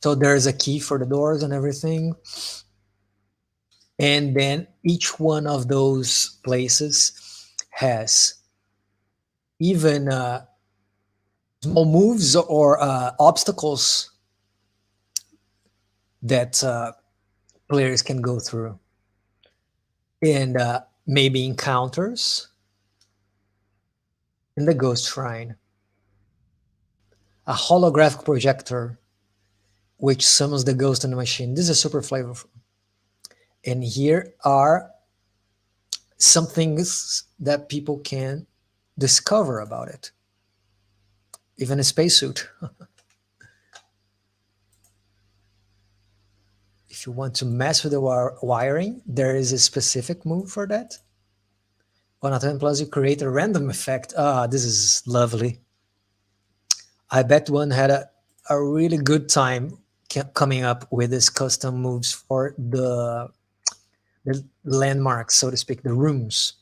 So there's a key for the doors and everything. And then each one of those places has even small moves or obstacles that players can go through. And maybe encounters in the ghost shrine. A holographic projector which summons the ghost in the machine. This is super flavorful. And here are some things that people can discover about it. Even a spacesuit. If you want to mess with the wiring, there is a specific move for that. On a 10 plus, you create a random effect. Ah, this is lovely. I bet one had a really good time coming up with these custom moves for the landmarks, so to speak, the rooms.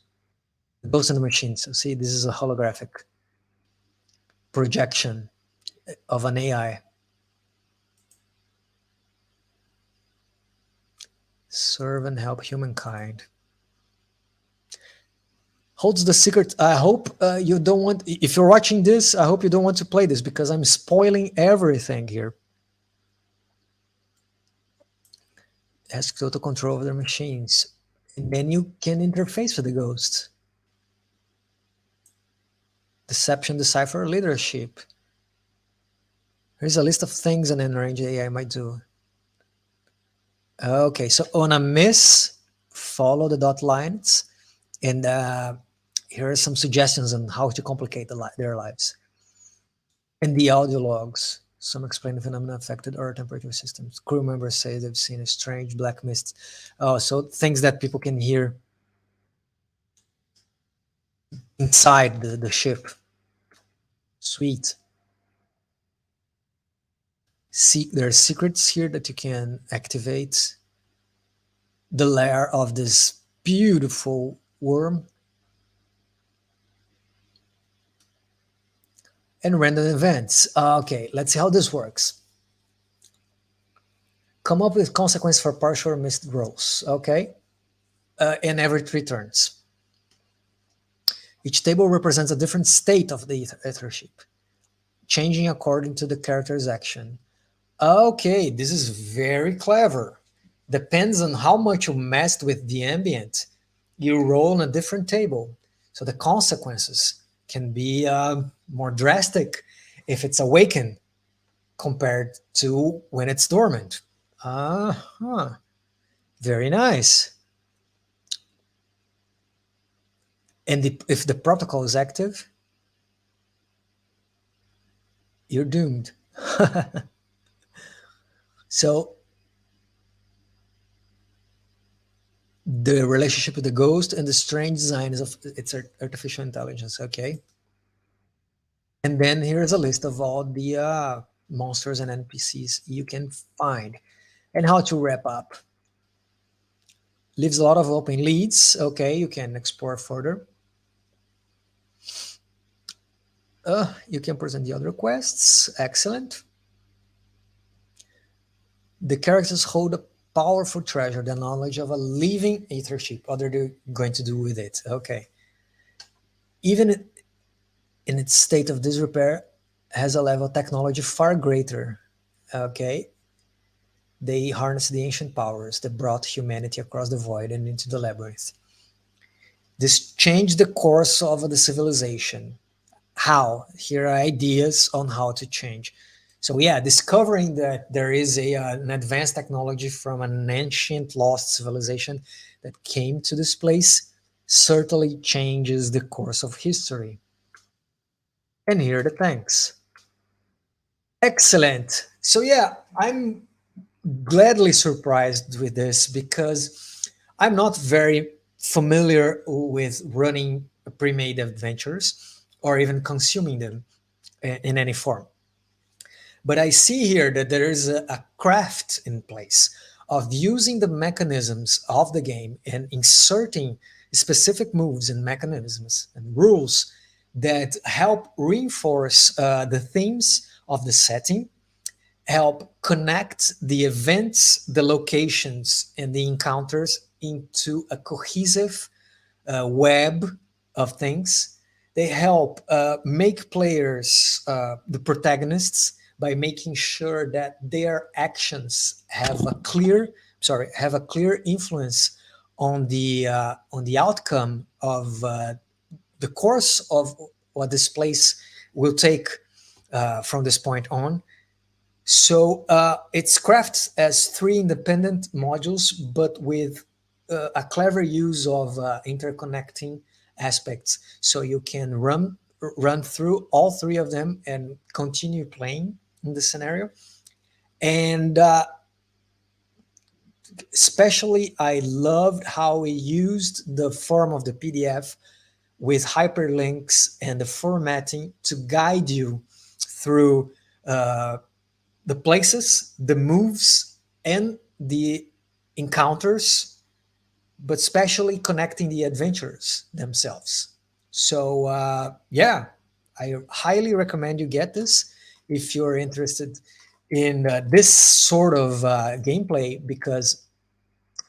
The ghost in the machine. So see, this is a holographic projection of an AI. Serve and help humankind. Holds the secret. I hope you don't want, if you're watching this, I hope you don't want to play this because I'm spoiling everything here. Has total control over their machines. And then you can interface with the ghosts. Deception, decipher, leadership. Here's a list of things an enraged AI might do. Okay, so on a miss, follow the dot lines. And here are some suggestions on how to complicate their lives. And the audio logs. Some explain the phenomena affected our temperature systems. Crew members say they've seen a strange black mist. Oh, so things that people can hear inside the ship. Sweet. See, there are secrets here that you can activate. The lair of this beautiful worm. And random events. Okay, let's see how this works. Come up with consequence for partial or missed rolls. Okay, and every 3 turns. Each table represents a different state of the ethership, changing according to the character's action. Okay, this is very clever. Depends on how much you messed with the ambient, you roll on a different table. So the consequences can be more drastic if it's awakened compared to when it's dormant. Uh-huh. Very nice. And if the protocol is active, you're doomed. So the relationship with the ghost and the strange design is of its artificial intelligence. Okay. And then here's a list of all the monsters and NPCs you can find and how to wrap up. Leaves a lot of open leads. Okay, you can explore further. You can present the other quests. Excellent. The characters hold a powerful treasure, the knowledge of a living ethership. What are they going to do with it? Okay. Even in its state of disrepair, has a level of technology far greater. Okay. They harness the ancient powers that brought humanity across the void and into the labyrinth. This changed the course of the civilization. How? Here are ideas on how to change. So yeah, discovering that there is an advanced technology from an ancient lost civilization that came to this place certainly changes the course of history. And here are the thanks. Excellent. So yeah, I'm gladly surprised with this because I'm not very familiar with running pre-made adventures or even consuming them in any form. But I see here that there is a craft in place of using the mechanisms of the game and inserting specific moves and mechanisms and rules that help reinforce the themes of the setting, help connect the events, the locations, and the encounters into a cohesive web of things. They help make players the protagonists by making sure that their actions have a clear influence on the outcome of the course of what this place will take from this point on. So it's crafted as three independent modules, but with a clever use of interconnecting aspects. So you can run through all three of them and continue playing in the scenario. And especially, I loved how we used the form of the PDF with hyperlinks and the formatting to guide you through the places, the moves, and the encounters, but especially connecting the adventures themselves. So, yeah, I highly recommend you get this if you're interested in this sort of gameplay because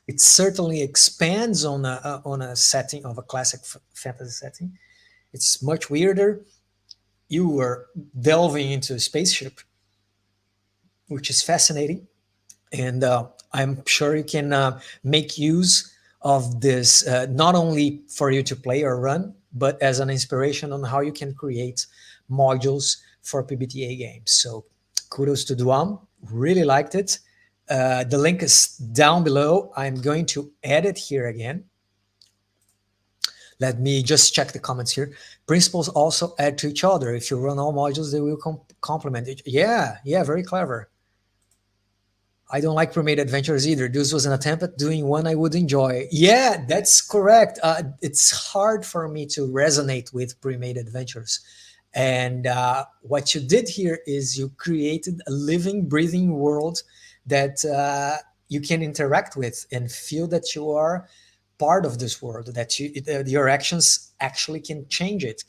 it certainly expands on a setting of a classic fantasy setting. It's much weirder. You were delving into a spaceship, which is fascinating, and I'm sure you can make use of this not only for you to play or run, but as an inspiration on how you can create modules for PBTA games. So kudos to Duamn, really liked it. The link is down below. I'm going to add it here again. Let me just check the comments here. Principles also add to each other. If you run all modules, they will complement it. Yeah, very clever. I don't like pre-made adventures either. This was an attempt at doing one I would enjoy. Yeah, that's correct. It's hard for me to resonate with pre-made adventures. And what you did here is you created a living, breathing world that you can interact with and feel that you are part of this world, that your actions actually can change it.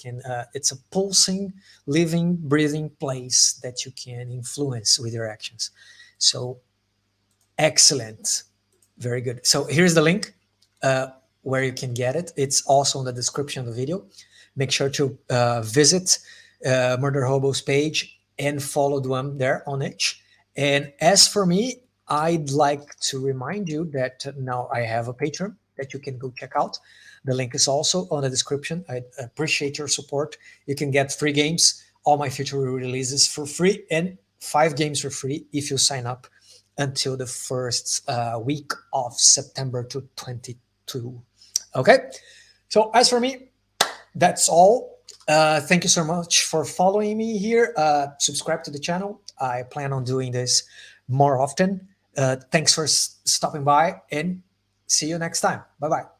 It's a pulsing, living, breathing place that you can influence with your actions. So excellent. Very good. So here's the link where you can get it. It's also in the description of the video. Make sure to visit Murder Hobo's page and follow Duamn there on itch. And as for me, I'd like to remind you that now I have a Patreon that you can go check out. The link is also on the description. I appreciate your support. You can get free games, all my future releases for free, and 5 games for free if you sign up until the first week of September 2022. Okay, so as for me, that's all. Thank you so much for following me here. Subscribe to the channel. I plan on doing this more often. Thanks for stopping by and see you next time. Bye-bye.